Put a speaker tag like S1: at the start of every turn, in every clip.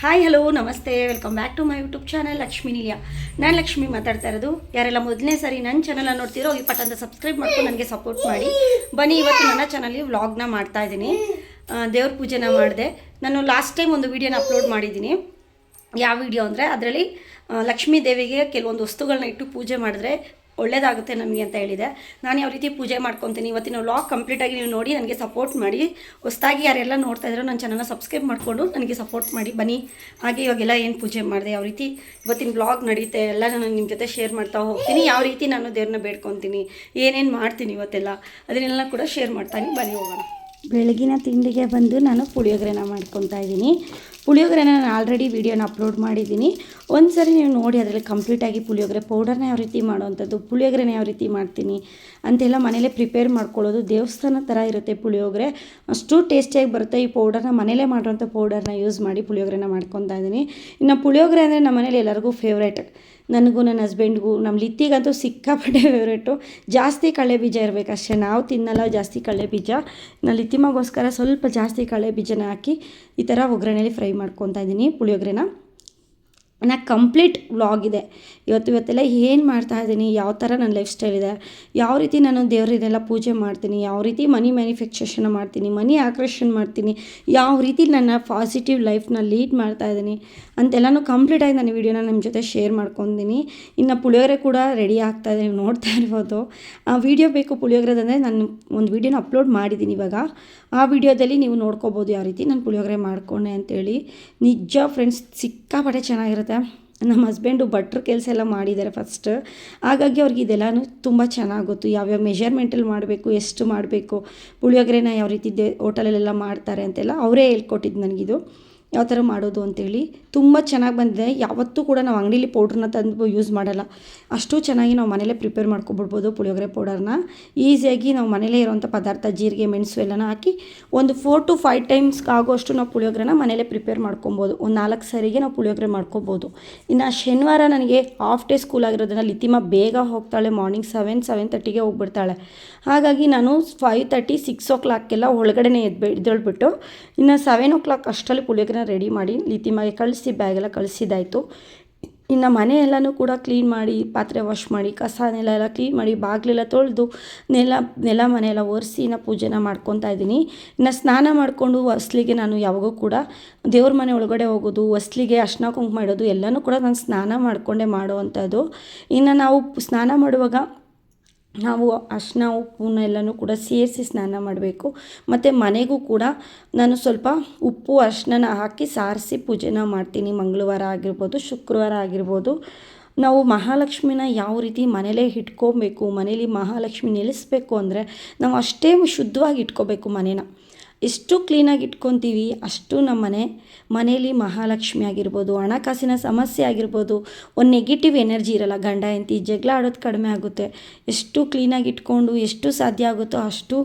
S1: Hi hello ನಮಸ್ತೆ, welcome back to my YouTube channel Lakshmi Nilaya. ನಾನು ಲಕ್ಷ್ಮಿ ಮಾತಾಡ್ತಾ ಇರೋದು. ಯಾರೆಲ್ಲ ಮೊದಲನೇ ಸಾರಿ ನನ್ನ ಚಾನಲ್ ನೋಡ್ತಿರೋ ಈ ಪಟ್ಟಂತ ಸಬ್ಸ್ಕ್ರೈಬ್ ಮಾಡ್ಕೊಂಡು ನನಗೆ ಸಪೋರ್ಟ್ ಮಾಡಿ. ಬನ್ನಿ, ಇವತ್ತು ನನ್ನ ಚಾನಲ್ಲಿ ವ್ಲಾಗ್ನ ಮಾಡ್ತಾ ಇದ್ದೀನಿ. ದೇವ್ರ ಪೂಜೆನ ಮಾಡಿದೆ. ನಾನು ಲಾಸ್ಟ್ ಟೈಮ್ ಒಂದು ವೀಡಿಯೋನ ಅಪ್ಲೋಡ್ ಮಾಡಿದ್ದೀನಿ. ಯಾವ ವಿಡಿಯೋ ಅಂದರೆ ಅದರಲ್ಲಿ ಲಕ್ಷ್ಮೀ ದೇವಿಗೆ ಕೆಲವೊಂದು ವಸ್ತುಗಳನ್ನ ಇಟ್ಟು ಪೂಜೆ ಮಾಡಿದ್ರೆ ಒಳ್ಳೇದಾಗುತ್ತೆ ನಮಗೆ ಅಂತ ಹೇಳಿದೆ. ನಾನು ಯಾವ ರೀತಿ ಪೂಜೆ ಮಾಡ್ಕೊತೀನಿ ಇವತ್ತಿನ ವ್ಲಾಗ್ ಕಂಪ್ಲೀಟಾಗಿ ನೀವು ನೋಡಿ ನನಗೆ ಸಪೋರ್ಟ್ ಮಾಡಿ. ಹೊಸದಾಗಿ ಯಾರೆಲ್ಲ ನೋಡ್ತಾ ಇದ್ದಾರೋ ನನ್ನ ಚಾನಲ್ನ ಸಬ್ಸ್ಕ್ರೈಬ್ ಮಾಡಿಕೊಂಡು ನನಗೆ ಸಪೋರ್ಟ್ ಮಾಡಿ ಬನ್ನಿ. ಹಾಗೆ ಇವಾಗೆಲ್ಲ ಏನು ಪೂಜೆ ಮಾಡಿದೆ, ಯಾವ ರೀತಿ ಇವತ್ತಿನ ವ್ಲಾಗ್ ನಡೀತೆ ಎಲ್ಲ ನಾನು ನಿಮ್ಮ ಜೊತೆ ಶೇರ್ ಮಾಡ್ತಾ ಹೋಗ್ತೀನಿ. ಯಾವ ರೀತಿ ನಾನು ದೇವ್ರನ್ನ ಬೇಡ್ಕೊತೀನಿ, ಏನೇನು ಮಾಡ್ತೀನಿ ಇವತ್ತೆಲ್ಲ ಅದನ್ನೆಲ್ಲ ಕೂಡ ಶೇರ್ ಮಾಡ್ತಾನೆ. ಬನ್ನಿ ಹೋಗೋಣ. ಬೆಳಗಿನ ತಿಂಡಿಗೆ ಬಂದು ನಾನು ಪುಳಿಯೋಗರೆನ ಮಾಡ್ಕೊತಾ ಇದ್ದೀನಿ. ಪುಳಿಯೋಗರೆನ ನಾನು ಆಲ್ರೆಡಿ ವೀಡಿಯೋನ ಅಪ್ಲೋಡ್ ಮಾಡಿದ್ದೀನಿ. ಒಂದು ಸರಿ ನೀವು ನೋಡಿ ಅದರಲ್ಲಿ ಕಂಪ್ಲೀಟಾಗಿ ಪುಳಿಯೋಗರೆ ಪೌಡರ್ನ ಯಾವ ರೀತಿ ಮಾಡೋವಂಥದ್ದು, ಪುಳಿಯೋಗರೆನ ಯಾವ ರೀತಿ ಮಾಡ್ತೀನಿ ಅಂತೆಲ್ಲ ಮನೇಲೇ ಪ್ರಿಪೇರ್ ಮಾಡ್ಕೊಳ್ಳೋದು. ದೇವಸ್ಥಾನ ಥರ ಇರುತ್ತೆ ಪುಳಿಯೋಗರೆ, ಅಷ್ಟು ಟೇಸ್ಟಿಯಾಗಿ ಬರುತ್ತೆ. ಈ ಪೌಡರ್ನ ಮನೇಲೇ ಮಾಡುವಂಥ ಪೌಡರ್ನ ಯೂಸ್ ಮಾಡಿ ಪುಳಿಯೋಗರೆನ ಮಾಡ್ಕೊತಾ ಇದ್ದೀನಿ. ಇನ್ನು ಪುಳಿಯೋಗರೆ ಅಂದರೆ ನಮ್ಮ ಮನೇಲಿ ಎಲ್ಲರಿಗೂ ಫೇವ್ರೇಟ್. ನನಗೂ ನನ್ನ ಹಸ್ಬೆಂಡ್ಗೂ ನಮ್ಮ ಲಿತ್ತಿಗಂತೂ ಸಿಕ್ಕಾಪಟ್ಟೆ ಫೇವ್ರೇಟು. ಜಾಸ್ತಿ ಕಡಲೆ ಬೀಜ ಇರಬೇಕಷ್ಟೇ, ನಾವು ತಿನ್ನಲ್ಲ ಜಾಸ್ತಿ ಕಡಲೆ ಬೀಜ. ನಾನು ಲಿತ್ತಿಮಗೋಸ್ಕರ ಸ್ವಲ್ಪ ಜಾಸ್ತಿ ಕಡಲೆ ಬೀಜನ ಹಾಕಿ ಈ ಥರ ಒಗ್ಗರಣೆಯಲ್ಲಿ ಫ್ರೈ ಮಾಡ್ಕೊತಾ ಇದ್ದೀನಿ ಪುಳಿಯೋಗರೆನ. ಕಂಪ್ಲೀಟ್ ವ್ಲಾಗ್ ಇದೆ ಇವತ್ತೆಲ್ಲ ಏನು ಮಾಡ್ತಾ ಇದ್ದೀನಿ, ಯಾವ ಥರ ನನ್ನ ಲೈಫ್ ಸ್ಟೈಲ್ ಇದೆ, ಯಾವ ರೀತಿ ನಾನು ದೇವರನ್ನೆಲ್ಲ ಪೂಜೆ ಮಾಡ್ತೀನಿ, ಯಾವ ರೀತಿ ಮನಿ ಮ್ಯಾನುಫ್ಯಾಕ್ಚರೇಷನ್ ಮಾಡ್ತೀನಿ, ಮನಿ ಆಕ್ರೇಷನ್ ಮಾಡ್ತೀನಿ, ಯಾವ ರೀತಿ ನನ್ನ ಪಾಸಿಟಿವ್ ಲೈಫ್ನ ಲೀಡ್ ಮಾಡ್ತಾ ಇದ್ದೀನಿ ಅಂತೆಲ್ಲನೂ ಕಂಪ್ಲೀಟಾಗಿ ನಾನು ವೀಡಿಯೋನ ನಿಮ್ಮ ಜೊತೆ ಶೇರ್ ಮಾಡ್ಕೊತೀನಿ. ಇನ್ನು ಪುಳಿಯೋಗರೆ ಕೂಡ ರೆಡಿ ಆಗ್ತಾಯಿದೆ, ನೀವು ನೋಡ್ತಾ ಇರ್ಬೋದು. ಆ ವಿಡಿಯೋ ಬೇಕು ಪುಳಿಯೋಗರೆದಂದರೆ ನಾನು ಒಂದು ವೀಡಿಯೋನ ಅಪ್ಲೋಡ್ ಮಾಡಿದ್ದೀನಿ ಇವಾಗ. ಆ ವಿಡಿಯೋದಲ್ಲಿ ನೀವು ನೋಡ್ಕೋಬೋದು ಯಾವ ರೀತಿ ನಾನು ಪುಳಿಯೋಗರೆ ಮಾಡ್ಕೊಂಡೆ ಅಂತೇಳಿ. ನಿಜ ಫ್ರೆಂಡ್ಸ್, ಸಿಕ್ಕಾಪಟ್ಟೆ ಚೆನ್ನಾಗಿರುತ್ತೆ. ನಮ್ಮ ಹಸ್ಬೆಂಡು ಭಟ್ರ ಕೆಲಸ ಎಲ್ಲ ಮಾಡಿದ್ದಾರೆ ಫಸ್ಟ್, ಹಾಗಾಗಿ ಅವ್ರಿಗೆ ಇದೆಲ್ಲನೂ ತುಂಬ ಚೆನ್ನಾಗಿ ಗೊತ್ತು. ಯಾವ್ಯಾವ ಮೆಷರ್ಮೆಂಟಲ್ಲಿ ಮಾಡಬೇಕು, ಎಷ್ಟು ಮಾಡಬೇಕು, ಪುಳಿಯೋಗರೆನ ಯಾವ ರೀತಿ ಹೋಟೆಲಲ್ಲೆಲ್ಲ ಮಾಡ್ತಾರೆ ಅಂತೆಲ್ಲ ಅವರೇ ಹೇಳ್ಕೊಟ್ಟಿದ್ದು ನನಗಿದು ಯಾವ ಥರ ಮಾಡೋದು ಅಂತೇಳಿ. ತುಂಬ ಚೆನ್ನಾಗಿ ಬಂದಿದೆ. ಯಾವತ್ತೂ ಕೂಡ ನಾವು ಅಂಗಡೀಲಿ ಪೌಡ್ರನ್ನ ತಂದು ಯೂಸ್ ಮಾಡಲ್ಲ, ಅಷ್ಟು ಚೆನ್ನಾಗಿ ನಾವು ಮನೇಲೇ ಪ್ರಿಪೇರ್ ಮಾಡ್ಕೊಬಿಡ್ಬೋದು ಪುಳಿಯೋಗರೆ ಪೌಡರ್ನ. ಈಸಿಯಾಗಿ ನಾವು ಮನೇಲೇ ಇರೋವಂಥ ಪದಾರ್ಥ ಜೀರಿಗೆ ಮೆಣಸು ಎಲ್ಲನ ಹಾಕಿ ಒಂದು 4 to 5 ಟೈಮ್ಸ್ಗೆ ಆಗೋಷ್ಟು ನಾವು ಪುಳಿಯೋಗರೆನ ಮನೇಲೇ ಪ್ರಿಪೇರ್ ಮಾಡ್ಕೊಬೋದು. ಒಂದು 4 ಸರಿಗೆ ನಾವು ಪುಳಿಯೋಗರೆ ಮಾಡ್ಕೊಬೋದು. ಇನ್ನು ಶನಿವಾರ ನನಗೆ ಹಾಫ್ ಡೇ ಸ್ಕೂಲ್ ಆಗಿರೋದ್ರಿಂದ ಲಿತಿಮ ಬೇಗ ಹೋಗ್ತಾಳೆ. ಮಾರ್ನಿಂಗ್ 7:30ಗೆ ಹೋಗ್ಬಿಡ್ತಾಳೆ. ಹಾಗಾಗಿ ನಾನು 5:30 6 o'clockಗೆಲ್ಲ ಒಳಗಡೆ ಎದ್ದೇಳ್ಬಿಟ್ಟು ಇನ್ನು 7 o'clock ಅಷ್ಟರಲ್ಲಿ ಪುಳಿಯೋಗರೆ ರೆಡಿ ಮಾಡಿ ಲಿತಿಮಗೆ ಕಳಿಸಿ ಬ್ಯಾಗೆಲ್ಲ ಕಳಿಸಿದ್ದಾಯಿತು. ಇನ್ನು ಮನೆಯೆಲ್ಲನೂ ಕೂಡ ಕ್ಲೀನ್ ಮಾಡಿ, ಪಾತ್ರೆ ವಾಶ್ ಮಾಡಿ, ಕಸ ನೆಲ ಕ್ಲೀನ್ ಮಾಡಿ, ಬಾಗಿಲೆಲ್ಲ ತೊಳೆದು ನೆಲ ಮನೆಯೆಲ್ಲ ಒರೆಸಿ ಇನ್ನು ಪೂಜೆನ ಮಾಡ್ಕೊತಾ ಇದ್ದೀನಿ. ಇನ್ನು ಸ್ನಾನ ಮಾಡಿಕೊಂಡು ಹೊಸ್ಲಿಗೆ ನಾನು ಯಾವಾಗೂ ಕೂಡ ದೇವ್ರ ಮನೆ ಒಳಗಡೆ ಹೋಗೋದು, ಹೊಸ್ಲಿಗೆ ಅರ್ಶಿನ ಕುಂಕುಮ ಇಡೋದು ಎಲ್ಲನೂ ಕೂಡ ನಾನು ಸ್ನಾನ ಮಾಡಿಕೊಂಡೇ ಮಾಡುವಂಥದ್ದು. ಇನ್ನು ನಾವು ಸ್ನಾನ ಮಾಡುವಾಗ ನಾವು ಅರಿಶಿನ ಉಪ್ಪನ್ನ ಎಲ್ಲನೂ ಕೂಡ ಸೇರಿಸಿ ಸ್ನಾನ ಮಾಡಬೇಕು. ಮತ್ತು ಮನೆಗೂ ಕೂಡ ನಾನು ಸ್ವಲ್ಪ ಉಪ್ಪು ಅರಿಶಿನ ಹಾಕಿ ಸಾರಿಸಿ ಪೂಜೆನ ಮಾಡ್ತೀನಿ. ಮಂಗಳವಾರ ಆಗಿರ್ಬೋದು, ಶುಕ್ರವಾರ ಆಗಿರ್ಬೋದು. ನಾವು ಮಹಾಲಕ್ಷ್ಮಿನ ಯಾವ ರೀತಿ ಮನೇಲೇ ಇಟ್ಕೊಬೇಕು, ಮನೇಲಿ ಮಹಾಲಕ್ಷ್ಮಿ ನೆಲೆಸಬೇಕು ಅಂದರೆ ನಾವು ಅಷ್ಟೇ ಶುದ್ಧವಾಗಿ ಇಟ್ಕೋಬೇಕು ಮನೇನ. ಎಷ್ಟು ಕ್ಲೀನಾಗಿ ಇಟ್ಕೊತೀವಿ ಅಷ್ಟು ನಮ್ಮ ಮನೇಲಿ ಮಹಾಲಕ್ಷ್ಮಿ ಆಗಿರ್ಬೋದು, ಹಣಕಾಸಿನ ಸಮಸ್ಯೆ ಆಗಿರ್ಬೋದು, ಒಂದು ನೆಗೆಟಿವ್ ಎನರ್ಜಿ ಇರಲ್ಲ. ಗಂಡ ಹೆಂಡತಿ ಜಗಳ ಆಡೋದು ಕಡಿಮೆ ಆಗುತ್ತೆ. ಎಷ್ಟು ಕ್ಲೀನಾಗಿ ಇಟ್ಕೊಂಡು ಎಷ್ಟು ಸಾಧ್ಯ ಆಗುತ್ತೋ ಅಷ್ಟು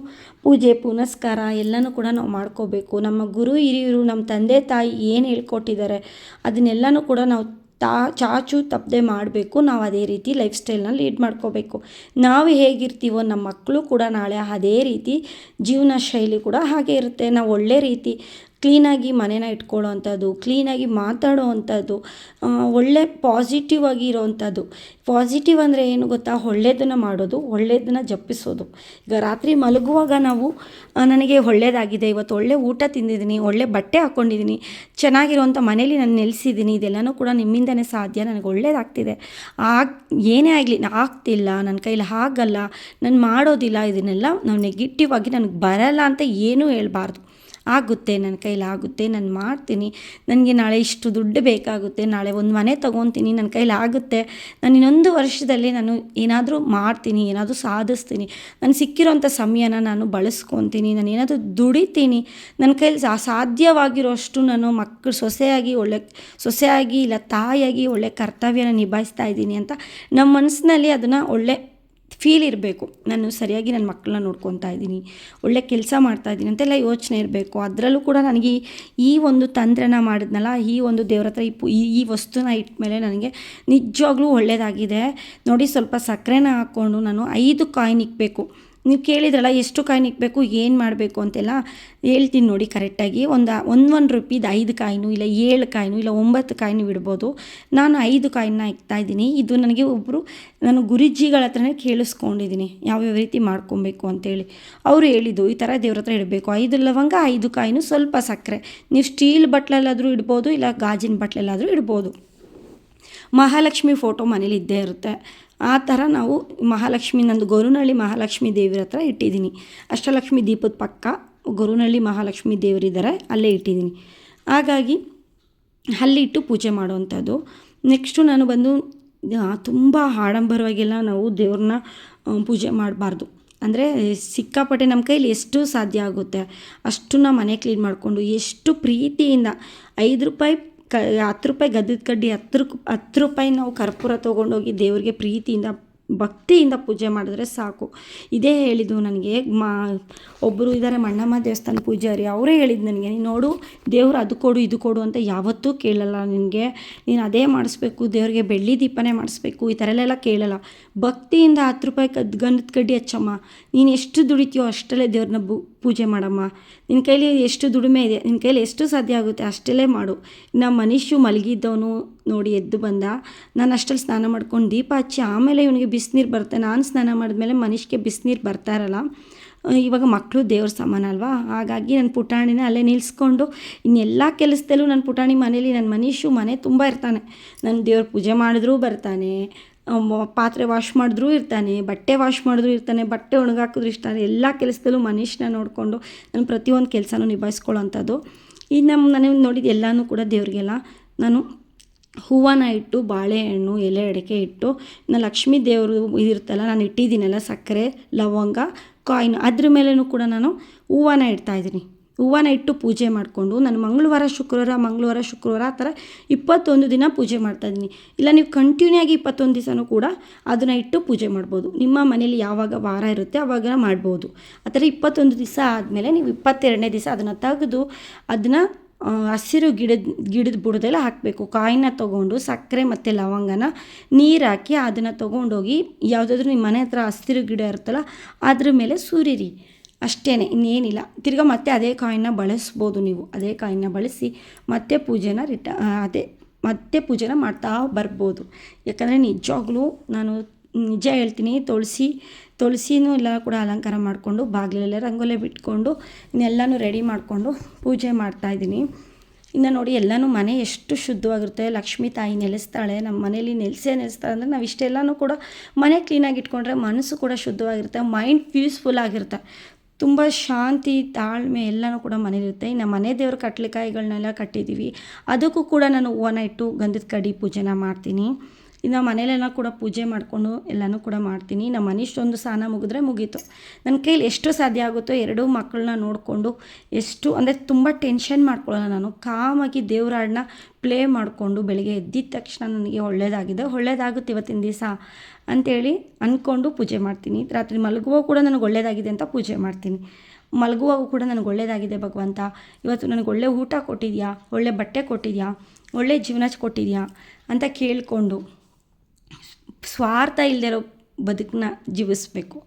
S1: ಪೂಜೆ ಪುನಸ್ಕಾರ ಎಲ್ಲನೂ ಕೂಡ ನಾವು ಮಾಡ್ಕೋಬೇಕು. ನಮ್ಮ ಗುರು ಹಿರಿಯರು, ನಮ್ಮ ತಂದೆ ತಾಯಿ ಏನು ಹೇಳ್ಕೊಟ್ಟಿದ್ದಾರೆ ಅದನ್ನೆಲ್ಲನೂ ಕೂಡ ನಾವು ಚಾಚು ತಪ್ಪದೆ ಮಾಡಬೇಕು. ನಾವು ಅದೇ ರೀತಿ ಲೈಫ್ ಸ್ಟೈಲ್ನ ಲೀಡ್ ಮಾಡ್ಕೋಬೇಕು. ನಾವು ಹೇಗಿರ್ತೀವೋ ನಮ್ಮ ಮಕ್ಕಳು ಕೂಡ ನಾಳೆ ಅದೇ ರೀತಿ ಜೀವನ ಶೈಲಿ ಕೂಡ ಹಾಗೆ ಇರುತ್ತೆ. ನಾವು ಒಳ್ಳೆ ರೀತಿ ಕ್ಲೀನಾಗಿ ಮನೇನ ಇಟ್ಕೊಳ್ಳೋ ಅಂಥದ್ದು, ಕ್ಲೀನಾಗಿ ಮಾತಾಡೋ ಅಂಥದ್ದು, ಒಳ್ಳೆ ಪಾಸಿಟಿವ್ ಆಗಿ ಇರೋವಂಥದ್ದು. ಪಾಸಿಟಿವ್ ಅಂದರೆ ಏನು ಗೊತ್ತಾ, ಒಳ್ಳೆಯದನ್ನು ಮಾಡೋದು, ಒಳ್ಳೆಯದನ್ನು ಜಪಿಸೋದು. ಈಗ ರಾತ್ರಿ ಮಲಗುವಾಗ ನಾವು ನನಗೆ ಒಳ್ಳೆಯದಾಗಿದೆ, ಇವತ್ತು ಒಳ್ಳೆ ಊಟ ತಿಂದಿದ್ದೀನಿ, ಒಳ್ಳೆ ಬಟ್ಟೆ ಹಾಕ್ಕೊಂಡಿದ್ದೀನಿ, ಚೆನ್ನಾಗಿರೋವಂಥ ಮನೇಲಿ ನಾನು ನೆಲೆಸಿದ್ದೀನಿ, ಇದೆಲ್ಲನೂ ಕೂಡ ನಿಮ್ಮಿಂದನೇ ಸಾಧ್ಯ, ನನಗೆ ಒಳ್ಳೇದಾಗ್ತಿದೆ, ಏನೇ ಆಗಲಿ ಆಗ್ತಿಲ್ಲ, ನನ್ನ ಕೈಲಿ ಆಗಲ್ಲ, ನಾನು ಮಾಡೋದಿಲ್ಲ, ಇದನ್ನೆಲ್ಲ ನಾವು ನೆಗೆಟಿವ್ ಆಗಿ ನನಗೆ ಬರಲ್ಲ ಅಂತ ಏನೂ ಹೇಳ್ಬಾರ್ದು. ಆಗುತ್ತೆ, ನನ್ನ ಕೈಲಾಗುತ್ತೆ, ನಾನು ಮಾಡ್ತೀನಿ, ನನಗೆ ನಾಳೆ ಇಷ್ಟು ದುಡ್ಡು ಬೇಕಾಗುತ್ತೆ, ನಾಳೆ ಒಂದು ಮನೆ ತೊಗೊತೀನಿ, ನನ್ನ ಕೈಲಾಗುತ್ತೆ, ನಾನು ಇನ್ನೊಂದು ವರ್ಷದಲ್ಲಿ ನಾನು ಏನಾದರೂ ಮಾಡ್ತೀನಿ, ಏನಾದರೂ ಸಾಧಿಸ್ತೀನಿ, ನಾನು ಸಿಕ್ಕಿರೋಂಥ ಸಮಯನ ನಾನು ಬಳಸ್ಕೊತೀನಿ, ನಾನು ಏನಾದರೂ ದುಡಿತೀನಿ, ನನ್ನ ಕೈಲಿ ಸಾಧ್ಯವಾಗಿರೋಷ್ಟು ನಾನು ಸೊಸೆಯಾಗಿ ಇಲ್ಲ ತಾಯಿಯಾಗಿ ಒಳ್ಳೆ ಕರ್ತವ್ಯನ ನಿಭಾಯಿಸ್ತಾ ಇದ್ದೀನಿ ಅಂತ ನಮ್ಮ ಮನಸ್ಸಿನಲ್ಲಿ ಅದನ್ನು ಒಳ್ಳೆ ಫೀಲ್ ಇರಬೇಕು. ನಾನು ಸರಿಯಾಗಿ ನನ್ನ ಮಕ್ಕಳನ್ನ ನೋಡ್ಕೊತಾ ಇದ್ದೀನಿ, ಒಳ್ಳೆ ಕೆಲಸ ಮಾಡ್ತಾಯಿದ್ದೀನಿ ಅಂತೆಲ್ಲ ಯೋಚನೆ ಇರಬೇಕು. ಅದರಲ್ಲೂ ಕೂಡ ನನಗೆ ಈ ಒಂದು ತಂತ್ರನ ಮಾಡಿದ್ನಲ್ಲ, ಈ ಒಂದು ದೇವ್ರ ಹತ್ರ ಈ ವಸ್ತುನ ಇಟ್ಮೇಲೆ ನನಗೆ ನಿಜವಾಗ್ಲೂ ಒಳ್ಳೆಯದಾಗಿದೆ ನೋಡಿ. ಸ್ವಲ್ಪ ಸಕ್ಕರೆನ ಹಾಕ್ಕೊಂಡು ನಾನು 5 ಕಾಯಿನ್ ಇಕ್ಕಬೇಕು. ನೀವು ಕೇಳಿದ್ರಲ್ಲ ಎಷ್ಟು ಕಾಯಿನ್ ಇಕ್ಬೇಕು ಏನು ಮಾಡಬೇಕು ಅಂತೆಲ್ಲ ಹೇಳ್ತೀನಿ ನೋಡಿ ಕರೆಕ್ಟಾಗಿ. ಒಂದು ರೂಪಾಯಿದು 5 ಕಾಯಿನು, ಇಲ್ಲ 7 ಕಾಯಿನು, ಇಲ್ಲ 9 ಕಾಯಿನು ಇಡ್ಬೋದು. ನಾನು 5 ಕಾಯಿನ್ನ ಇಕ್ತಾಯಿದ್ದೀನಿ. ಇದು ನನಗೆ ಒಬ್ಬರು ನಾನು ಗುರುಜಿಗಳ ಹತ್ರನೇ ಕೇಳಿಸ್ಕೊಂಡಿದ್ದೀನಿ ಯಾವ್ಯಾವ ರೀತಿ ಮಾಡ್ಕೊಬೇಕು ಅಂತೇಳಿ. ಅವರು ಹೇಳಿದ್ದು ಈ ಥರ ದೇವ್ರ ಹತ್ರ ಇಡಬೇಕು, 5 ಲವಂಗ, 5 ಕಾಯಿನು, ಸ್ವಲ್ಪ ಸಕ್ಕರೆ. ನೀವು ಸ್ಟೀಲ್ ಬಟ್ಲಲ್ಲಾದರೂ ಇಡ್ಬೋದು, ಇಲ್ಲ ಗಾಜಿನ ಬಟ್ಲಲ್ಲಾದರೂ ಇಡ್ಬೋದು. ಮಹಾಲಕ್ಷ್ಮಿ ಫೋಟೋ ಮನೇಲಿ ಇದ್ದೇ ಇರುತ್ತೆ. ಆ ಥರ ನಾವು ಮಹಾಲಕ್ಷ್ಮಿ, ನಂದು ಗೊರುನಳ್ಳಿ ಮಹಾಲಕ್ಷ್ಮಿ ದೇವ್ರ ಹತ್ರ ಇಟ್ಟಿದ್ದೀನಿ. ಅಷ್ಟಲಕ್ಷ್ಮಿ ದೀಪದ ಪಕ್ಕ ಗೊರುನಳ್ಳಿ ಮಹಾಲಕ್ಷ್ಮಿ ದೇವರಿದ್ದಾರೆ, ಅಲ್ಲೇ ಇಟ್ಟಿದ್ದೀನಿ. ಹಾಗಾಗಿ ಅಲ್ಲಿಟ್ಟು ಪೂಜೆ ಮಾಡುವಂಥದ್ದು. ನೆಕ್ಸ್ಟು ನಾನು ಬಂದು ತುಂಬ ಆಡಂಬರವಾಗೆಲ್ಲ ನಾವು ದೇವ್ರನ್ನ ಪೂಜೆ ಮಾಡಬಾರ್ದು. ಅಂದರೆ ಸಿಕ್ಕಾಪಟ್ಟೆ ನಮ್ಮ ಕೈಲಿ ಎಷ್ಟು ಸಾಧ್ಯ ಆಗುತ್ತೆ ಅಷ್ಟನ್ನ ಮನೆ ಕ್ಲೀನ್ ಮಾಡಿಕೊಂಡು ಎಷ್ಟು ಪ್ರೀತಿಯಿಂದ 5 ರೂಪಾಯಿ 10 ರೂಪಾಯಿ ಗಂಧದ ಕಡ್ಡಿ, 10 ರೂಪಾಯಿ ನಾವು ಕರ್ಪೂರ ತೊಗೊಂಡೋಗಿ ದೇವ್ರಿಗೆ ಪ್ರೀತಿಯಿಂದ ಭಕ್ತಿಯಿಂದ ಪೂಜೆ ಮಾಡಿದ್ರೆ ಸಾಕು. ಇದೇ ಹೇಳಿದ್ದು ನನಗೆ ಒಬ್ಬರು ಇದ್ದಾರೆ ಮಣ್ಣಮ್ಮ ದೇವಸ್ಥಾನ ಪೂಜಾರಿ, ಅವರೇ ಹೇಳಿದ್ದು ನನಗೆ, ನೀನು ನೋಡು ದೇವ್ರು ಅದು ಕೊಡು ಇದು ಕೊಡು ಅಂತ ಯಾವತ್ತೂ ಕೇಳಲ್ಲ ನಿನಗೆ, ನೀನು ಅದೇ ಮಾಡಿಸ್ಬೇಕು, ದೇವ್ರಿಗೆ ಬೆಳ್ಳಿ ದೀಪನೇ ಮಾಡಿಸ್ಬೇಕು, ಈ ಥರ ಎಲ್ಲ ಕೇಳಲ್ಲ. ಭಕ್ತಿಯಿಂದ 10 ರೂಪಾಯಿ ಗಂಧದ ಕಡ್ಡಿ ಹಚ್ಚಮ್ಮ, ನೀನು ಎಷ್ಟು ದುಡಿತೀಯೋ ಅಷ್ಟಲ್ಲೇ ದೇವ್ರನ್ನ ಪೂಜೆ ಮಾಡಮ್ಮ. ನಿನ್ನ ಕೈಲಿ ಎಷ್ಟು ದುಡಿಮೆ ಇದೆ, ನಿನ್ನ ಕೈಲಿ ಎಷ್ಟು ಸಾಧ್ಯ ಆಗುತ್ತೆ ಅಷ್ಟಲ್ಲೇ ಮಾಡು. ಇನ್ನು ಮನುಷ್ಯ ಮಲಗಿದ್ದವನು ನೋಡಿ ಎದ್ದು ಬಂದ, ನಾನು ಅಷ್ಟಲ್ಲಿ ಸ್ನಾನ ಮಾಡ್ಕೊಂಡು ದೀಪ ಹಚ್ಚಿ ಆಮೇಲೆ ಇವನಿಗೆ ಬಿಸಿನೀರು ಬರುತ್ತೆ. ನಾನು ಸ್ನಾನ ಮಾಡಿದ್ಮೇಲೆ ಮನುಷ್ಯಗೆ ಬಿಸಿನೀರು ಬರ್ತಾ ಇರಲ್ಲ. ಇವಾಗ ಮಕ್ಕಳು ದೇವ್ರ ಸಮಾನ ಅಲ್ವಾ, ಹಾಗಾಗಿ ನನ್ನ ಪುಟಾಣಿನ ಅಲ್ಲೇ ನಿಲ್ಲಿಸ್ಕೊಂಡು ಇನ್ನೆಲ್ಲ ಕೆಲಸದಲ್ಲೂ ನನ್ನ ಪುಟಾಣಿ ಮನೇಲಿ ನನ್ನ ಮನುಷ್ಯ ಮನೆ ತುಂಬ ಇರ್ತಾನೆ. ನಾನು ದೇವ್ರ ಪೂಜೆ ಮಾಡಿದ್ರೂ ಬರ್ತಾನೆ, ಪಾತ್ರೆ ವಾಶ್ ಮಾಡಿದ್ರೂ ಇರ್ತಾನೆ, ಬಟ್ಟೆ ವಾಶ್ ಮಾಡಿದ್ರೂ ಇರ್ತಾನೆ, ಬಟ್ಟೆ ಒಣಗಾಕಿದ್ರು ಇರ್ತಾನೆ. ಎಲ್ಲ ಕೆಲಸದಲ್ಲೂ ಮನುಷ್ಯನ ನೋಡಿಕೊಂಡು ನಾನು ಪ್ರತಿಯೊಂದು ಕೆಲಸನೂ ನಿಭಾಯಿಸ್ಕೊಳ್ಳೋಂಥದ್ದು. ಈ ನನಗೆ ನೋಡಿದ ಎಲ್ಲನೂ ಕೂಡ ದೇವ್ರಿಗೆಲ್ಲ ನಾನು ಹೂವನ ಇಟ್ಟು, ಬಾಳೆಹಣ್ಣು, ಎಲೆ ಅಡಿಕೆ ಇಟ್ಟು, ನಾನು ಲಕ್ಷ್ಮೀ ದೇವರು ಇದಿರ್ತಲ್ಲ ನಾನು ಇಟ್ಟಿದ್ದೀನಲ್ಲ ಸಕ್ಕರೆ, ಲವಂಗ, ಕಾಯಿನ್, ಅದ್ರ ಮೇಲೂ ಕೂಡ ನಾನು ಹೂವನ ಇಡ್ತಾಯಿದ್ದೀನಿ. ಹೂವನ ಇಟ್ಟು ಪೂಜೆ ಮಾಡಿಕೊಂಡು ನಾನು ಮಂಗಳವಾರ ಶುಕ್ರವಾರ ಆ ಥರ 21 ದಿನ ಪೂಜೆ ಮಾಡ್ತಾಯಿದ್ದೀನಿ. ಇಲ್ಲ ನೀವು ಕಂಟಿನ್ಯೂ ಆಗಿ 21 ದಿವಸನೂ ಕೂಡ ಅದನ್ನು ಇಟ್ಟು ಪೂಜೆ ಮಾಡ್ಬೋದು. ನಿಮ್ಮ ಮನೇಲಿ ಯಾವಾಗ ವಾರ ಇರುತ್ತೆ ಆವಾಗ ಮಾಡ್ಬೋದು. ಆ ಥರ 21 ದಿವಸ ಆದಮೇಲೆ ನೀವು 22ನೇ ದಿವಸ ಅದನ್ನು ತೆಗೆದು ಅದನ್ನು ಹಸಿರು ಗಿಡದ ಬುಡದೆಲ್ಲ ಹಾಕಬೇಕು. ಕಾಯಿನ ತೊಗೊಂಡು ಸಕ್ಕರೆ ಮತ್ತು ಲವಂಗನ ನೀರು ಹಾಕಿ ಅದನ್ನು ತೊಗೊಂಡೋಗಿ ಯಾವುದಾದ್ರೂ ನಿಮ್ಮ ಮನೆ ಹತ್ರ ಹಸಿರು ಗಿಡ ಇರುತ್ತಲ್ಲ ಅದ್ರ ಮೇಲೆ ಸುರಿರಿ. ಅಷ್ಟೇ, ಇನ್ನೇನಿಲ್ಲ. ತಿರ್ಗಾ ಮತ್ತೆ ಅದೇ ಕಾಯಿನ ಬಳಸ್ಬೋದು. ನೀವು ಅದೇ ಕಾಯಿನ ಬಳಸಿ ಮತ್ತೆ ಪೂಜೆನ ಮಾಡ್ತಾ ಬರ್ಬೋದು. ಯಾಕಂದರೆ ನಿಜವಾಗ್ಲೂ ನಾನು ನಿಜ ಹೇಳ್ತೀನಿ, ತುಳಸಿನೂ ಎಲ್ಲ ಕೂಡ ಅಲಂಕಾರ ಮಾಡಿಕೊಂಡು ಬಾಗಿಲೆಲ್ಲ ರಂಗೋಲೆ ಬಿಟ್ಕೊಂಡು ಇನ್ನೆಲ್ಲನೂ ರೆಡಿ ಮಾಡಿಕೊಂಡು ಪೂಜೆ ಮಾಡ್ತಾಯಿದ್ದೀನಿ. ಇನ್ನು ನೋಡಿ ಎಲ್ಲನೂ ಮನೆ ಎಷ್ಟು ಶುದ್ಧವಾಗಿರುತ್ತೆ. ಲಕ್ಷ್ಮೀ ತಾಯಿ ನೆಲೆಸ್ತಾಳೆ ನಮ್ಮ ಮನೇಲಿ, ನೆಲೆಸ್ತಾಳೆ ಅಂದರೆ ನಾವು ಇಷ್ಟೆಲ್ಲನೂ ಕೂಡ ಮನೆ ಕ್ಲೀನಾಗಿ ಇಟ್ಕೊಂಡ್ರೆ ಮನಸ್ಸು ಕೂಡ ಶುದ್ಧವಾಗಿರುತ್ತೆ, ಮೈಂಡ್ ಪೀಸ್ಫುಲ್ ಆಗಿರುತ್ತೆ, ತುಂಬ ಶಾಂತಿ ತಾಳ್ಮೆ ಎಲ್ಲನೂ ಕೂಡ ಮನೇಲಿರುತ್ತೆ. ಇನ್ನು ಮನೆ ದೇವ್ರ ಕಟ್ಲೆಕಾಯಿಗಳನ್ನೆಲ್ಲ ಕಟ್ಟಿದ್ದೀವಿ, ಅದಕ್ಕೂ ಕೂಡ ನಾನು ಹೂವನ ಇಟ್ಟು ಗಂಧದ ಕಡ್ಡಿ ಪೂಜೆನ ಮಾಡ್ತೀನಿ. ಇನ್ನು ಮನೇಲೆಲ್ಲ ಕೂಡ ಪೂಜೆ ಮಾಡಿಕೊಂಡು ಎಲ್ಲನೂ ಕೂಡ ಮಾಡ್ತೀನಿ. ನಮ್ಮ ಮನುಷ್ಯೊಂದು ಸ್ನಾನ ಮುಗಿದ್ರೆ ಮುಗೀತು. ನನ್ನ ಕೈಲಿ ಎಷ್ಟು ಸಾಧ್ಯ ಆಗುತ್ತೋ 2 ಮಕ್ಕಳನ್ನ ನೋಡಿಕೊಂಡು ಎಷ್ಟು ಅಂದರೆ ತುಂಬ ಟೆನ್ಷನ್ ಮಾಡ್ಕೊಳ್ಳೋಲ್ಲ ನಾನು. ಕಾಮಾಗಿ ದೇವ್ರ ಹಾಡನ್ನ ಪ್ಲೇ ಮಾಡಿಕೊಂಡು ಬೆಳಿಗ್ಗೆ ಎದ್ದಿದ ತಕ್ಷಣ ನನಗೆ ಒಳ್ಳೇದಾಗುತ್ತೆ ಇವತ್ತಿನ ದಿವಸ ಅಂಥೇಳಿ ಅಂದ್ಕೊಂಡು ಪೂಜೆ ಮಾಡ್ತೀನಿ. ರಾತ್ರಿ ಮಲಗುವಾಗ ಕೂಡ ನನಗೆ ಒಳ್ಳೇದಾಗಿದೆ ಅಂತ ಪೂಜೆ ಮಾಡ್ತೀನಿ. ಮಲಗುವಾಗ ಕೂಡ ನನಗೆ ಒಳ್ಳೇದಾಗಿದೆ ಭಗವಂತ, ಇವತ್ತು ನನಗೆ ಒಳ್ಳೆ ಊಟ ಕೊಟ್ಟಿದ್ಯಾ, ಒಳ್ಳೆ ಬಟ್ಟೆ ಕೊಟ್ಟಿದ್ಯಾ, ಒಳ್ಳೆ ಜೀವನ ಕೊಟ್ಟಿದ್ಯಾ ಅಂತ ಕೇಳಿಕೊಂಡು ಸ್ವಾರ್ಥ ಇಲ್ಲದಿರೋ ಬದುಕನ್ನ ಜೀವಿಸ್ಬೇಕು.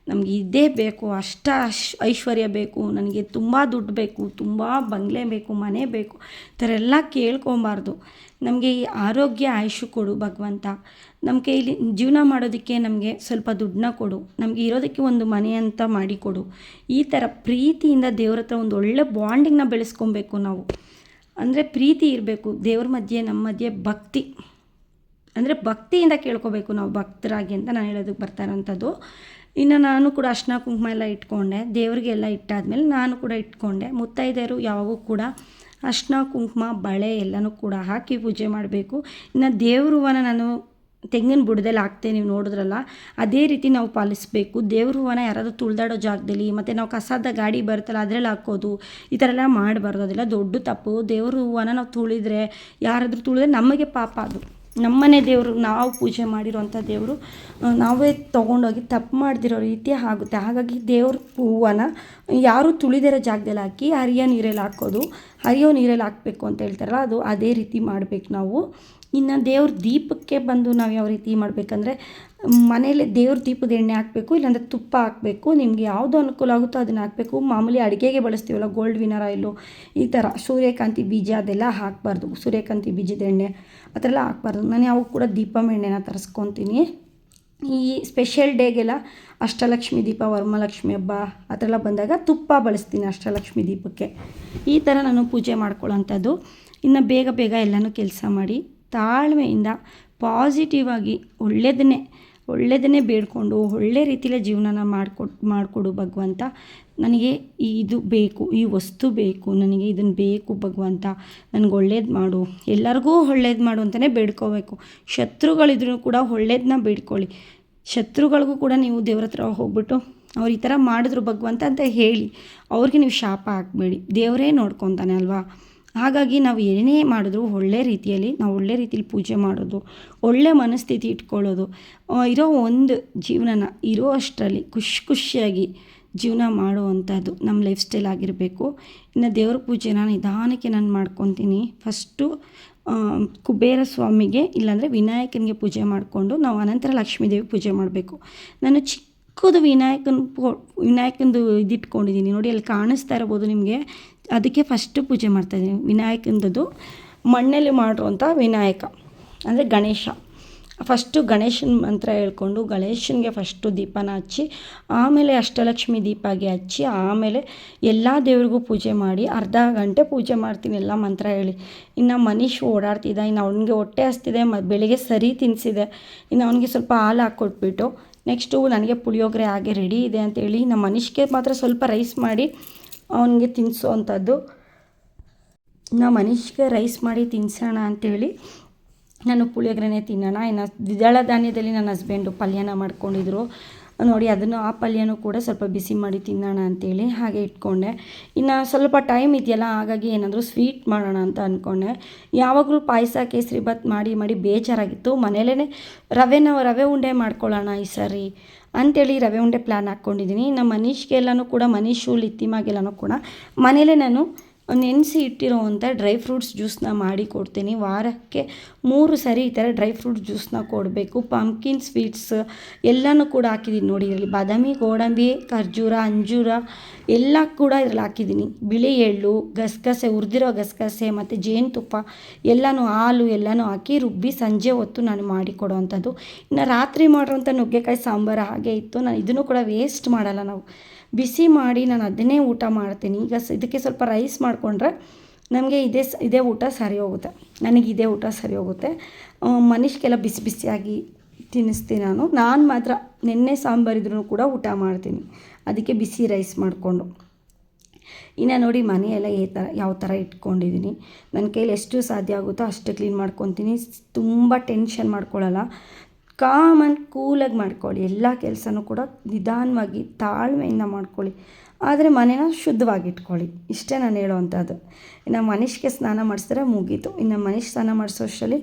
S1: ನಮಗೆ ಇದೇ ಬೇಕು, ಐಶ್ವರ್ಯ ಬೇಕು, ನನಗೆ ತುಂಬ ದುಡ್ಡು ಬೇಕು, ತುಂಬ ಬಂಗ್ಲೆ ಬೇಕು, ಮನೆ ಬೇಕು, ಈ ಥರ ಎಲ್ಲ ಕೇಳ್ಕೊಬಾರ್ದು. ನಮಗೆ ಈ ಆರೋಗ್ಯ ಆಯುಷು ಕೊಡು ಭಗವಂತ, ನಮ್ಮ ಕೈಲಿ ಜೀವನ ಮಾಡೋದಕ್ಕೆ ನಮಗೆ ಸ್ವಲ್ಪ ದುಡ್ಡನ್ನ ಕೊಡು, ನಮಗೆ ಇರೋದಕ್ಕೆ ಒಂದು ಮನೆ ಅಂತ ಮಾಡಿಕೊಡು. ಈ ಥರ ಪ್ರೀತಿಯಿಂದ ದೇವ್ರ ಹತ್ರ ಒಂದು ಒಳ್ಳೆ ಬಾಂಡಿಂಗ್ನ ಬೆಳೆಸ್ಕೊಬೇಕು ನಾವು. ಅಂದರೆ ಪ್ರೀತಿ ಇರಬೇಕು ದೇವ್ರ ಮಧ್ಯೆ, ನಮ್ಮ ಮಧ್ಯೆ ಭಕ್ತಿ, ಅಂದರೆ ಭಕ್ತಿಯಿಂದ ಕೇಳ್ಕೊಬೇಕು ನಾವು ಭಕ್ತರಾಗಿ ಅಂತ ನಾನು ಹೇಳೋದಕ್ಕೆ ಬರ್ತಾ ಇರೋಂಥದ್ದು. ಇನ್ನು ನಾನು ಕೂಡ ಅರ್ಶಿನ ಕುಂಕುಮ ಎಲ್ಲ ಇಟ್ಕೊಂಡೆ, ದೇವರಿಗೆಲ್ಲ ಇಟ್ಟಾದ್ಮೇಲೆ ನಾನು ಕೂಡ ಇಟ್ಕೊಂಡೆ. ಮುತ್ತೈದೆಯರು ಯಾವಾಗೂ ಕೂಡ ಅರ್ಶಿನ ಕುಂಕುಮ ಬಳೆ ಎಲ್ಲನೂ ಕೂಡ ಹಾಕಿ ಪೂಜೆ ಮಾಡಬೇಕು. ಇನ್ನು ದೇವ್ರ ಹೂವನ ನಾನು ತೆಂಗಿನ ಬುಡದಲ್ಲಿ ಹಾಕ್ತೆ, ನೀವು ನೋಡಿದ್ರಲ್ಲ ಅದೇ ರೀತಿ ನಾವು ಪಾಲಿಸಬೇಕು. ದೇವ್ರ ಹೂವನ ಯಾರಾದರೂ ತುಳಿದಾಡೋ ಜಾಗದಲ್ಲಿ, ಮತ್ತು ನಾವು ಕಸದ ಗಾಡಿ ಬರುತ್ತಲ್ಲ ಅದರಲ್ಲಿ ಹಾಕೋದು, ಈ ಥರ ಎಲ್ಲ ಮಾಡಬಾರ್ದು, ಅದೆಲ್ಲ ದೊಡ್ಡ ತಪ್ಪು. ದೇವ್ರ ಹೂವನ ನಾವು ತುಳಿದ್ರೆ, ಯಾರಾದರೂ ತುಳಿದ್ರೆ ನಮಗೆ ಪಾಪ. ಅದು ನಮ್ಮನೆ ದೇವರು, ನಾವು ಪೂಜೆ ಮಾಡಿರೋಂಥ ದೇವರು ನಾವೇ ತೊಗೊಂಡೋಗಿ ತಪ್ಪು ಮಾಡ್ದಿರೋ ರೀತಿ ಆಗುತ್ತೆ. ಹಾಗಾಗಿ ದೇವ್ರ ಹೂವನ ಯಾರೂ ತುಳಿದಿರೋ ಜಾಗದಲ್ಲಿ ಹಾಕಿ ಹರಿಯ ನೀರಲ್ಲಿ ಹಾಕೋದು ಹರಿಯೋ ನೀರಲ್ಲಿ ಹಾಕಬೇಕು ಅಂತ ಹೇಳ್ತಾರಲ್ಲ, ಅದು ಅದೇ ರೀತಿ ಮಾಡಬೇಕು ನಾವು. ಇನ್ನು ದೇವ್ರ ದೀಪಕ್ಕೆ ಬಂದು ನಾವು ಯಾವ ರೀತಿ ಮಾಡಬೇಕಂದ್ರೆ, ಮನೇಲಿ ದೇವ್ರ ದೀಪದ ಎಣ್ಣೆ ಹಾಕಬೇಕು, ಇಲ್ಲಾಂದರೆ ತುಪ್ಪ ಹಾಕಬೇಕು. ನಿಮಗೆ ಯಾವುದು ಅನುಕೂಲ ಆಗುತ್ತೋ ಅದನ್ನು ಹಾಕಬೇಕು. ಮಾಮೂಲಿ ಅಡುಗೆಗೆ ಬಳಸ್ತೀವಲ್ಲ ಗೋಲ್ಡ್ ವಿನರ್ ಆಯಿಲು, ಈ ಥರ ಸೂರ್ಯಕಾಂತಿ ಬೀಜ ಅದೆಲ್ಲ ಹಾಕಬಾರ್ದು. ಸೂರ್ಯಕಾಂತಿ ಬೀಜದ ಎಣ್ಣೆ ಆ ಥರ ಎಲ್ಲ ಹಾಕ್ಬಾರ್ದು. ನಾನು ಯಾವ ಕೂಡ ದೀಪಂ ಎಣ್ಣೆನ ತರಿಸ್ಕೊತೀನಿ. ಈ ಸ್ಪೆಷಲ್ ಡೇಗೆಲ್ಲ ಅಷ್ಟಲಕ್ಷ್ಮಿ ದೀಪ, ವರಮಹಾಲಕ್ಷ್ಮಿ ಹಬ್ಬ ಆ ಥರ ಎಲ್ಲ ಬಂದಾಗ ತುಪ್ಪ ಬಳಸ್ತೀನಿ ಅಷ್ಟಲಕ್ಷ್ಮಿ ದೀಪಕ್ಕೆ. ಈ ಥರ ನಾನು ಪೂಜೆ ಮಾಡ್ಕೊಳ್ಳೋಂಥದ್ದು. ಇನ್ನು ಬೇಗ ಬೇಗ ಎಲ್ಲನೂ ಕೆಲಸ ಮಾಡಿ ತಾಳ್ಮೆಯಿಂದ ಪಾಸಿಟಿವ್ ಆಗಿ ಒಳ್ಳೆಯದನ್ನೇ ಬೇಡಿಕೊಂಡು ಒಳ್ಳೆ ರೀತಿಯಲ್ಲೇ ಜೀವನನ ಮಾಡಿಕೊಡು ಭಗವಂತ. ನನಗೆ ಇದು ಬೇಕು, ಈ ವಸ್ತು ಬೇಕು, ನನಗೆ ಇದನ್ನು ಬೇಕು ಭಗವಂತ, ನನಗೆ ಒಳ್ಳೇದು ಮಾಡು, ಎಲ್ಲರಿಗೂ ಒಳ್ಳೇದು ಮಾಡು ಅಂತಲೇ ಬೇಡ್ಕೋಬೇಕು. ಶತ್ರುಗಳಿದ್ರೂ ಕೂಡ ಒಳ್ಳೇದನ್ನ ಬೇಡ್ಕೊಳ್ಳಿ. ಶತ್ರುಗಳಿಗೂ ಕೂಡ ನೀವು ದೇವ್ರ ಹತ್ರ ಹೋಗ್ಬಿಟ್ಟು ಅವ್ರು ಈ ಥರ ಮಾಡಿದ್ರು ಭಗವಂತ ಅಂತ ಹೇಳಿ, ಅವ್ರಿಗೆ ನೀವು ಶಾಪ ಹಾಕಬೇಡಿ. ದೇವರೇ ನೋಡ್ಕೊತಾನೆ ಅಲ್ವಾ. ಹಾಗಾಗಿ ನಾವು ಏನೇ ಮಾಡಿದ್ರು ಒಳ್ಳೆ ರೀತಿಯಲ್ಲಿ ಪೂಜೆ ಮಾಡೋದು, ಒಳ್ಳೆ ಮನಸ್ಥಿತಿ ಇಟ್ಕೊಳ್ಳೋದು, ಇರೋ ಒಂದು ಜೀವನನ ಇರೋ ಅಷ್ಟರಲ್ಲಿ ಖುಷಿಯಾಗಿ ಜೀವನ ಮಾಡುವಂಥದ್ದು ನಮ್ಮ ಲೈಫ್ ಸ್ಟೈಲ್ ಆಗಿರಬೇಕು. ಇನ್ನು ದೇವ್ರ ಪೂಜೆನ ನಿಧಾನಕ್ಕೆ ನಾನು ಮಾಡ್ಕೊತೀನಿ. ಫಸ್ಟು ಕುಬೇರ ಸ್ವಾಮಿಗೆ ಇಲ್ಲಾಂದರೆ ವಿನಾಯಕನಿಗೆ ಪೂಜೆ ಮಾಡಿಕೊಂಡು ನಾವು ಅನಂತರ ಲಕ್ಷ್ಮೀದೇವಿಗೆ ಪೂಜೆ ಮಾಡಬೇಕು. ನಾನು ಚಿಕ್ಕದು ವಿನಾಯಕಂದು ಇದಿಟ್ಕೊಂಡಿದ್ದೀನಿ ನೋಡಿ, ಅಲ್ಲಿ ಕಾಣಿಸ್ತಾ ಇರ್ಬೋದು ನಿಮಗೆ. ಅದಕ್ಕೆ ಫಸ್ಟು ಪೂಜೆ ಮಾಡ್ತಾಯಿದ್ದೀನಿ. ವಿನಾಯಕಂದದು ಮಣ್ಣಲ್ಲಿ ಮಾಡಿರುವಂಥ ವಿನಾಯಕ ಅಂದರೆ ಗಣೇಶ. ಫಸ್ಟು ಗಣೇಶನ ಮಂತ್ರ ಹೇಳ್ಕೊಂಡು ಗಣೇಶನಿಗೆ ಫಸ್ಟು ದೀಪನ ಹಚ್ಚಿ, ಆಮೇಲೆ ಅಷ್ಟಲಕ್ಷ್ಮಿ ದೀಪಗೆ ಹಚ್ಚಿ, ಆಮೇಲೆ ಎಲ್ಲ ದೇವ್ರಿಗೂ ಪೂಜೆ ಮಾಡಿ ಅರ್ಧ ಗಂಟೆ ಪೂಜೆ ಮಾಡ್ತೀನಿ ಎಲ್ಲ ಮಂತ್ರ ಹೇಳಿ. ಇನ್ನು ಮನೀಶ್ ಓಡಾಡ್ತಿದ್ದ, ಇನ್ನು ಅವನಿಗೆ ಹೊಟ್ಟೆ ಹಸ್ತಿದೆ, ಬೆಳಿಗ್ಗೆ ಸರಿ ತಿನ್ನಿಸಿದೆ, ಇನ್ನು ಅವನಿಗೆ ಸ್ವಲ್ಪ ಹಾಲು ಹಾಕ್ಕೊಟ್ಬಿಟ್ಟು ನೆಕ್ಸ್ಟು ನನಗೆ ಪುಳಿಯೋಗರೆ ಹಾಗೆ ರೆಡಿ ಇದೆ ಅಂತೇಳಿ ನಮ್ಮ ಮನೀಶ್ಗೆ ಮಾತ್ರ ಸ್ವಲ್ಪ ರೈಸ್ ಮಾಡಿ ಅವನಿಗೆ ತಿನ್ನಿಸೋ ಅಂಥದ್ದು. ನಾವು ಮನೀಶ್ಗೆ ರೈಸ್ ಮಾಡಿ ತಿನ್ನಿಸೋಣ ಅಂಥೇಳಿ ನಾನು ಪುಳಿಯೋಗರೆನೇ ತಿನ್ನೋಣ. ಇನ್ನು ದ್ವಿದಳ ಧಾನ್ಯದಲ್ಲಿ ನನ್ನ ಹಸ್ಬೆಂಡು ಪಲ್ಯನ ಮಾಡ್ಕೊಂಡಿದ್ರು ನೋಡಿ, ಆ ಪಲ್ಯನೂ ಕೂಡ ಸ್ವಲ್ಪ ಬಿಸಿ ಮಾಡಿ ತಿನ್ನೋಣ ಅಂಥೇಳಿ ಹಾಗೆ ಇಟ್ಕೊಂಡೆ. ಇನ್ನು ಸ್ವಲ್ಪ ಟೈಮ್ ಇದೆಯಲ್ಲ, ಹಾಗಾಗಿ ಏನಾದರೂ ಸ್ವೀಟ್ ಮಾಡೋಣ ಅಂತ ಅಂದ್ಕೊಂಡೆ. ಯಾವಾಗಲೂ ಪಾಯಸ ಕೇಸರಿಬಾತ್ ಮಾಡಿ ಬೇಜಾರಾಗಿತ್ತು. ಮನೇಲೇ ರವೆ ಉಂಡೆ ಮಾಡ್ಕೊಳ್ಳೋಣ ಈ ಸಾರಿ ಅಂಥೇಳಿ ರವೆ ಉಂಡೆ ಪ್ಲ್ಯಾನ್ ಹಾಕ್ಕೊಂಡಿದ್ದೀನಿ. ನಮ್ಮ ಮನೀಶ್ಗೆಲ್ಲನೂ ಕೂಡ, ಮನೀಶು ಲಿತ್ತಿಮಾಗೆಲ್ಲನೂ ಕೂಡ ಮನೇಲೇ ನಾನು ನೆನೆಸಿ ಇಟ್ಟಿರೋವಂಥ ಡ್ರೈ ಫ್ರೂಟ್ಸ್ ಜ್ಯೂಸನ್ನ ಮಾಡಿ ಕೊಡ್ತೀನಿ. ವಾರಕ್ಕೆ 3 ಸರಿ ಈ ಥರ ಡ್ರೈ ಫ್ರೂಟ್ಸ್ ಜ್ಯೂಸನ್ನ ಕೊಡಬೇಕು. ಪಂಪ್ಕಿನ್ ಸ್ವೀಟ್ಸ್ ಎಲ್ಲನೂ ಕೂಡ ಹಾಕಿದ್ದೀನಿ ನೋಡಿ. ಇದರಲ್ಲಿ ಬಾದಾಮಿ, ಗೋಡಂಬಿ, ಖರ್ಜೂರ, ಅಂಜೂರ ಎಲ್ಲ ಕೂಡ ಇದರಲ್ಲಿ ಹಾಕಿದ್ದೀನಿ. ಬಿಳಿ ಎಳ್ಳು, ಗಸಗಸೆ, ಹುರಿದಿರೋ ಗಸಗಸೆ ಮತ್ತು ಜೇನುತುಪ್ಪ ಎಲ್ಲನೂ, ಹಾಲು ಎಲ್ಲನೂ ಹಾಕಿ ರುಬ್ಬಿ ಸಂಜೆ ಹೊತ್ತು ನಾನು ಮಾಡಿ ಕೊಡೋವಂಥದ್ದು. ಇನ್ನು ರಾತ್ರಿ ಮಾಡಿರೋಂಥ ನುಗ್ಗೆಕಾಯಿ ಸಾಂಬಾರು ಹಾಗೆ ಇತ್ತು. ನಾನು ಇದನ್ನು ಕೂಡ ವೇಸ್ಟ್ ಮಾಡಲ್ಲ, ನಾವು ಬಿಸಿ ಮಾಡಿ ನಾನು ಅದನ್ನೇ ಊಟ ಮಾಡ್ತೀನಿ. ಈಗ ಇದಕ್ಕೆ ಸ್ವಲ್ಪ ರೈಸ್ ಮಾಡಿಕೊಂಡ್ರೆ ನಮಗೆ ಇದೇ ಊಟ ಸರಿ ಹೋಗುತ್ತೆ, ನನಗೆ ಇದೇ ಊಟ ಸರಿ ಹೋಗುತ್ತೆ. ಮನುಷ್ಯಗೆಲ್ಲ ಬಿಸಿಯಾಗಿ ತಿನ್ನಿಸ್ತೀನಿ ನಾನು ಮಾತ್ರ ನೆನ್ನೆ ಸಾಂಬಾರಿದ್ರೂ ಕೂಡ ಊಟ ಮಾಡ್ತೀನಿ, ಅದಕ್ಕೆ ಬಿಸಿ ರೈಸ್ ಮಾಡಿಕೊಂಡು. ಇನ್ನು ನೋಡಿ ಮನೆಯೆಲ್ಲ ಯಾವ ಥರ ಇಟ್ಕೊಂಡಿದ್ದೀನಿ. ನನ್ನ ಕೈಲಿ ಎಷ್ಟು ಸಾಧ್ಯ ಆಗುತ್ತೋ ಅಷ್ಟು ಕ್ಲೀನ್ ಮಾಡ್ಕೊತೀನಿ. ತುಂಬ ಟೆನ್ಷನ್ ಮಾಡ್ಕೊಳ್ಳಲ್ಲ, ಕಾಮ್ ಆ್ಯಂಡ್ ಕೂಲಾಗಿ ಮಾಡ್ಕೊಳ್ಳಿ. ಎಲ್ಲ ಕೆಲಸನೂ ಕೂಡ ನಿಧಾನವಾಗಿ ತಾಳ್ಮೆಯಿಂದ ಮಾಡ್ಕೊಳ್ಳಿ, ಆದರೆ ಮನೇನ ಶುದ್ಧವಾಗಿಟ್ಕೊಳ್ಳಿ. ಇಷ್ಟೇ ನಾನು ಹೇಳೋವಂಥದ್ದು. ಇನ್ನು ಮನೀಶ್ಗೆ ಸ್ನಾನ ಮಾಡಿಸಿದ್ರೆ ಮುಗೀತು. ಇನ್ನು ಮನೀಶ್ ಸ್ನಾನ ಮಾಡಿಸೋಷ್ಟರಲ್ಲಿ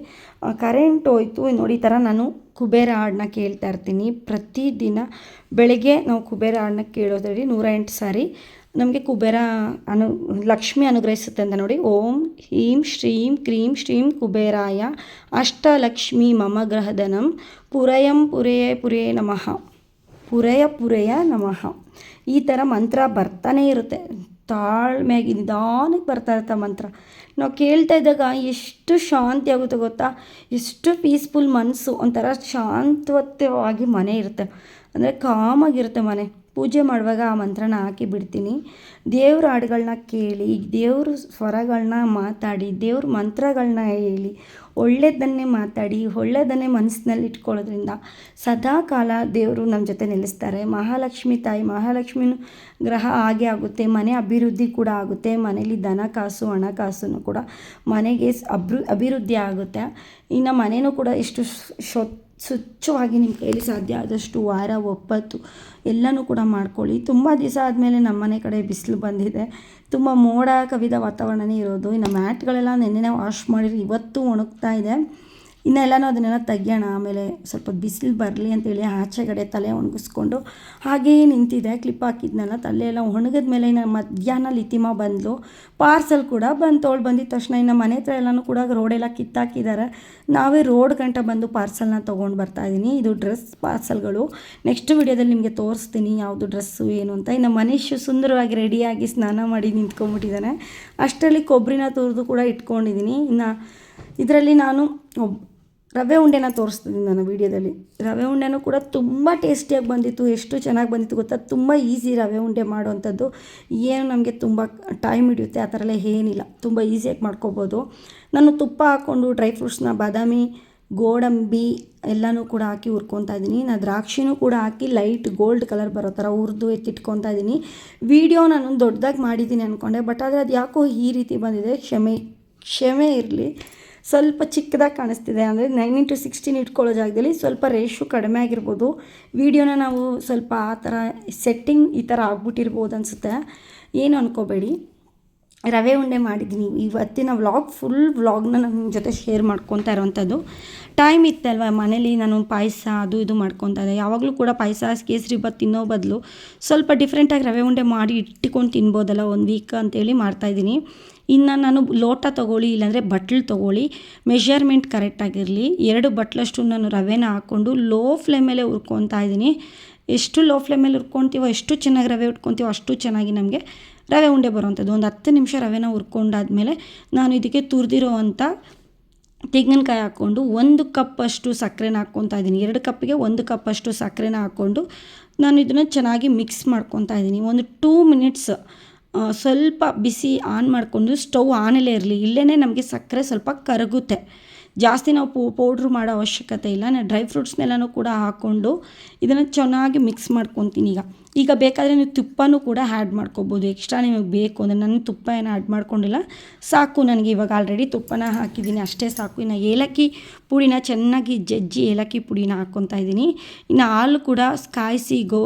S1: ಕರೆಂಟ್ ಹೋಯ್ತು. ನೋಡಿ ಈ ಥರ ನಾನು ಕುಬೇರ ಹಾಡನ್ನ ಕೇಳ್ತಾ ಇರ್ತೀನಿ ಪ್ರತಿದಿನ ಬೆಳಗ್ಗೆ. ನಾವು ಕುಬೇರ ಹಾಡನ್ನ ಕೇಳೋದ್ರಲ್ಲಿ 108 ಸಾರಿ ನಮಗೆ ಲಕ್ಷ್ಮಿ ಅನುಗ್ರಹಿಸುತ್ತೆ ಅಂತ ನೋಡಿ. ಓಂ ಹೀಂ ಶ್ರೀಂ ಕ್ರೀಂ ಶ್ರೀಂ ಕುಬೇರಾಯ ಅಷ್ಟಲಕ್ಷ್ಮಿ ಮಮ ಗ್ರಹಧನಂ ಪುರಯ ನಮಃ. ಈ ಥರ ಮಂತ್ರ ಬರ್ತಾನೆ ಇರುತ್ತೆ, ತಾಳ್ಮೆಯಾಗಿ ನಿಧಾನಕ್ಕೆ ಬರ್ತಾ ಇರುತ್ತೆ ಮಂತ್ರ. ನಾವು ಕೇಳ್ತಾ ಇದ್ದಾಗ ಎಷ್ಟು ಶಾಂತಿ ಆಗುತ್ತೆ ಗೊತ್ತಾ, ಎಷ್ಟು ಪೀಸ್ಫುಲ್ ಮನಸ್ಸು, ಒಂಥರ ಶಾಂತವತ್ತವಾಗಿ ಮನೆ ಇರುತ್ತೆ, ಅಂದರೆ ಕಾಮಾಗಿರುತ್ತೆ ಮನೆ. ಪೂಜೆ ಮಾಡುವಾಗ ಆ ಮಂತ್ರನ ಹಾಕಿ ಬಿಡ್ತೀನಿ. ದೇವ್ರ ಹಾಡುಗಳನ್ನ ಕೇಳಿ, ದೇವ್ರ ಸ್ವರಗಳನ್ನ ಮಾತಾಡಿ, ದೇವ್ರ ಮಂತ್ರಗಳನ್ನ ಹೇಳಿ, ಒಳ್ಳೆಯದನ್ನೇ ಮಾತಾಡಿ, ಒಳ್ಳೆಯದನ್ನೇ ಮನಸ್ಸಿನಲ್ಲಿ ಇಟ್ಕೊಳ್ಳೋದ್ರಿಂದ ಸದಾ ಕಾಲ ದೇವರು ನಮ್ಮ ಜೊತೆ ನೆಲೆಸ್ತಾರೆ. ಮಹಾಲಕ್ಷ್ಮಿ ತಾಯಿ, ಮಹಾಲಕ್ಷ್ಮಿನೂ ಗ್ರಹ ಹಾಗೆ ಆಗುತ್ತೆ, ಮನೆ ಅಭಿವೃದ್ಧಿ ಕೂಡ ಆಗುತ್ತೆ. ಮನೇಲಿ ದನ ಕಾಸು ಹಣಕಾಸು ಕೂಡ ಮನೆಗೆ ಅಭಿವೃದ್ಧಿ ಆಗುತ್ತೆ. ಇನ್ನು ಮನೆಯೂ ಕೂಡ ಎಷ್ಟು ಸ್ವಚ್ಛವಾಗಿ ನಿಮ್ಮ ಕೈಲಿ ಸಾಧ್ಯ ಆದಷ್ಟು ವಾರ ಒಪ್ಪತ್ತು ಎಲ್ಲನೂ ಕೂಡ ಮಾಡ್ಕೊಳ್ಳಿ. ತುಂಬ ದಿವಸ ಆದಮೇಲೆ ನಮ್ಮ ಮನೆ ಕಡೆ ಬಿಸಿಲು ಬಂದಿದೆ, ತುಂಬ ಮೋಡ ಕವಿದ ವಾತಾವರಣನೇ ಇರೋದು. ಇನ್ನು ಮ್ಯಾಟ್ಗಳೆಲ್ಲ ನೆನ್ನೆ ವಾಶ್ ಮಾಡಿರಿ, ಇವತ್ತು ಒಣಗ್ತಾ ಇದೆ. ಇನ್ನೆಲ್ಲನೂ ಅದನ್ನೆಲ್ಲ ತೆಗಿಯೋಣ, ಆಮೇಲೆ ಸ್ವಲ್ಪ ಬಿಸಿಲು ಬರಲಿ ಅಂತೇಳಿ ಆಚೆಗಡೆ ತಲೆ ಒಣಗಿಸ್ಕೊಂಡು ಹಾಗೇ ನಿಂತಿದ್ದೆ. ಕ್ಲಿಪ್ ಹಾಕಿದ್ನಲ್ಲ, ತಲೆ ಎಲ್ಲ ಒಣಗಿದ ಮೇಲೆ ಇನ್ನು ಮಧ್ಯಾಹ್ನ ಲಿತಿಮ ಬಂದಳು. ಪಾರ್ಸಲ್ ಕೂಡ ಬಂದಿದ್ದ ತಕ್ಷಣ ಇನ್ನು ಮನೆ ಹತ್ರ ಎಲ್ಲನೂ ಕೂಡ ರೋಡೆಲ್ಲ ಕಿತ್ತಾಕಿದ್ದಾರೆ. ನಾವೇ ರೋಡ್ ಗಂಟ ಬಂದು ಪಾರ್ಸಲ್ನ ತೊಗೊಂಡು ಬರ್ತಾಯಿದ್ದೀನಿ. ಇದು ಡ್ರೆಸ್ ಪಾರ್ಸಲ್ಗಳು. ನೆಕ್ಸ್ಟ್ ವಿಡಿಯೋದಲ್ಲಿ ನಿಮಗೆ ತೋರಿಸ್ತೀನಿ ಯಾವುದು ಡ್ರೆಸ್ಸು ಏನು ಅಂತ. ಇನ್ನು ಮನುಷ್ಯ ಸುಂದರವಾಗಿ ರೆಡಿಯಾಗಿ ಸ್ನಾನ ಮಾಡಿ ನಿಂತ್ಕೊಂಡ್ಬಿಟ್ಟಿದ್ದಾನೆ. ಅಷ್ಟರಲ್ಲಿ ಕೊಬ್ಬರಿನ ತುರಿದು ಕೂಡ ಇಟ್ಕೊಂಡಿದ್ದೀನಿ. ಇನ್ನು ಇದರಲ್ಲಿ ನಾನು ರವೆ ಉಂಡೆನ ತೋರಿಸ್ತಿದ್ದೀನಿ ನಾನು ವೀಡಿಯೋದಲ್ಲಿ. ರವೆ ಉಂಡೆನೂ ಕೂಡ ತುಂಬ ಟೇಸ್ಟಿಯಾಗಿ ಬಂದಿತ್ತು. ಎಷ್ಟು ಚೆನ್ನಾಗಿ ಬಂದಿತ್ತು ಗೊತ್ತಾ. ತುಂಬ ಈಸಿ ರವೆ ಉಂಡೆ ಮಾಡೋವಂಥದ್ದು. ಏನು ನಮಗೆ ತುಂಬ ಟೈಮ್ ಹಿಡಿಯುತ್ತೆ ಆ ಥರ ಎಲ್ಲ ಏನಿಲ್ಲ, ತುಂಬ ಈಸಿಯಾಗಿ ಮಾಡ್ಕೊಬೋದು. ನಾನು ತುಪ್ಪ ಹಾಕ್ಕೊಂಡು ಡ್ರೈ ಫ್ರೂಟ್ಸ್ನ ಬಾದಾಮಿ, ಗೋಡಂಬಿ ಎಲ್ಲನೂ ಕೂಡ ಹಾಕಿ ಹುರ್ಕೊತಾ ಇದ್ದೀನಿ. ನಾನು ದ್ರಾಕ್ಷಿನೂ ಕೂಡ ಹಾಕಿ ಲೈಟ್ ಗೋಲ್ಡ್ ಕಲರ್ ಬರೋ ಥರ ಹುರಿದು ಎತ್ತಿಟ್ಕೊತಾ ಇದ್ದೀನಿ. ವೀಡಿಯೋ ನಾನು ದೊಡ್ಡದಾಗಿ ಮಾಡಿದ್ದೀನಿ ಅಂದ್ಕೊಂಡೆ, ಬಟ್ ಆದರೆ ಅದು ಯಾಕೋ ಈ ರೀತಿ ಬಂದಿದೆ. ಕ್ಷಮೆ ಇರಲಿ. ಸ್ವಲ್ಪ ಚಿಕ್ಕದಾಗಿ ಕಾಣಿಸ್ತಿದೆ, ಅಂದರೆ 9:16 ಇಟ್ಕೊಳ್ಳೋ ಜಾಗದಲ್ಲಿ ಸ್ವಲ್ಪ ರೇಷು ಕಡಿಮೆ ಆಗಿರ್ಬೋದು. ವೀಡಿಯೋನ ನಾವು ಸ್ವಲ್ಪ ಆ ಥರ ಸೆಟ್ಟಿಂಗ್ ಈ ಥರ ಆಗ್ಬಿಟ್ಟಿರ್ಬೋದು ಅನಿಸುತ್ತೆ, ಏನು ಅಂದ್ಕೋಬೇಡಿ. ರವೆ ಉಂಡೆ ಮಾಡಿದ್ದೀನಿ. ಇವತ್ತಿನ ಫುಲ್ ವ್ಲಾಗ್ನ ನಾನು ನಿಮ್ಮ ಜೊತೆ ಶೇರ್ ಮಾಡ್ಕೊತಾ ಇರೋವಂಥದ್ದು. ಟೈಮ್ ಇತ್ತಲ್ವ ಮನೇಲಿ, ನಾನು ಪಾಯಸ ಅದು ಇದು ಮಾಡ್ಕೊತಾ ಇದ್ದೆ. ಯಾವಾಗಲೂ ಕೂಡ ಪಾಯಸ ಕೇಸರಿ ಬಾತ್ ತಿನ್ನೋ ಬದಲು ಸ್ವಲ್ಪ ಡಿಫ್ರೆಂಟಾಗಿ ರವೆ ಉಂಡೆ ಮಾಡಿ ಇಟ್ಕೊಂಡು ತಿನ್ಬೋದಲ್ಲ ಒಂದು ವೀಕ್ ಅಂತೇಳಿ ಮಾಡ್ತಾಯಿದ್ದೀನಿ. ಇನ್ನು ನಾನು ಲೋಟ ತೊಗೊಳ್ಳಿ, ಇಲ್ಲಾಂದರೆ ಬಟ್ಲು ತೊಗೊಳ್ಳಿ, ಮೆಷರ್ಮೆಂಟ್ ಕರೆಕ್ಟಾಗಿರಲಿ. 2 ಬಟ್ಲಷ್ಟು ನಾನು ರವೆನ ಹಾಕ್ಕೊಂಡು ಲೋ ಫ್ಲೇಮಲ್ಲೇ ಹುರ್ಕೊತಾ ಇದ್ದೀನಿ. ಎಷ್ಟು ಲೋ ಫ್ಲೇಮಲ್ಲಿ ಹುರ್ಕೊತೀವೋ, ಎಷ್ಟು ಚೆನ್ನಾಗಿ ರವೆ ಉಟ್ಕೊತೀವೋ ಅಷ್ಟು ಚೆನ್ನಾಗಿ ನಮಗೆ ರವೆ ಉಂಡೆ ಬರೋವಂಥದ್ದು. ಒಂದು 10 ನಿಮಿಷ ರವೆನ ಹುರ್ಕೊಂಡಾದ್ಮೇಲೆ ನಾನು ಇದಕ್ಕೆ ತುರಿದಿರೋ ಅಂಥ ತೆಂಗಿನಕಾಯಿ ಹಾಕ್ಕೊಂಡು 1 ಕಪ್ಪಷ್ಟು ಸಕ್ಕರೆನ ಹಾಕ್ಕೊತಾ ಇದ್ದೀನಿ. 2 ಕಪ್ಪಿಗೆ 1 ಕಪ್ಪಷ್ಟು ಸಕ್ಕರೆನ ಹಾಕ್ಕೊಂಡು ನಾನು ಇದನ್ನು ಚೆನ್ನಾಗಿ ಮಿಕ್ಸ್ ಮಾಡ್ಕೊತಾ ಇದ್ದೀನಿ. ಒಂದು 2 ಮಿನಿಟ್ಸ್ ಸ್ವಲ್ಪ ಬಿಸಿ ಆನ್ ಮಾಡಿಕೊಂಡು ಸ್ಟವ್ ಆನಲ್ಲೇ ಇರಲಿ. ಇಲ್ಲೇ ನಮಗೆ ಸಕ್ಕರೆ ಸ್ವಲ್ಪ ಕರಗುತ್ತೆ. ಜಾಸ್ತಿ ನಾವು ಪೌಡ್ರ್ ಮಾಡೋ ಅವಶ್ಯಕತೆ ಇಲ್ಲ. ನಾನು ಡ್ರೈ ಫ್ರೂಟ್ಸ್ನೆಲ್ಲನೂ ಕೂಡ ಹಾಕ್ಕೊಂಡು ಇದನ್ನು ಚೆನ್ನಾಗಿ ಮಿಕ್ಸ್ ಮಾಡ್ಕೊತೀನಿ. ಈಗ ಬೇಕಾದರೆ ನೀವು ತುಪ್ಪನೂ ಕೂಡ ಆ್ಯಡ್ ಮಾಡ್ಕೊಬೋದು. ಎಕ್ಸ್ಟ್ರಾ ನಿಮಗೆ ಬೇಕು ಅಂದರೆ, ನಾನು ತುಪ್ಪ ಏನು ಆ್ಯಡ್ ಮಾಡ್ಕೊಂಡಿಲ್ಲ, ಸಾಕು ನನಗೆ. ಇವಾಗ ಆಲ್ರೆಡಿ ತುಪ್ಪನ ಹಾಕಿದ್ದೀನಿ, ಅಷ್ಟೇ ಸಾಕು. ಇನ್ನು ಏಲಕ್ಕಿ ಪುಡಿನ ಚೆನ್ನಾಗಿ ಜಜ್ಜಿ ಏಲಕ್ಕಿ ಪುಡಿನ ಹಾಕ್ಕೊತಾ ಇದ್ದೀನಿ. ಇನ್ನು ಹಾಲು ಕೂಡ ಕಾಯಿಸಿ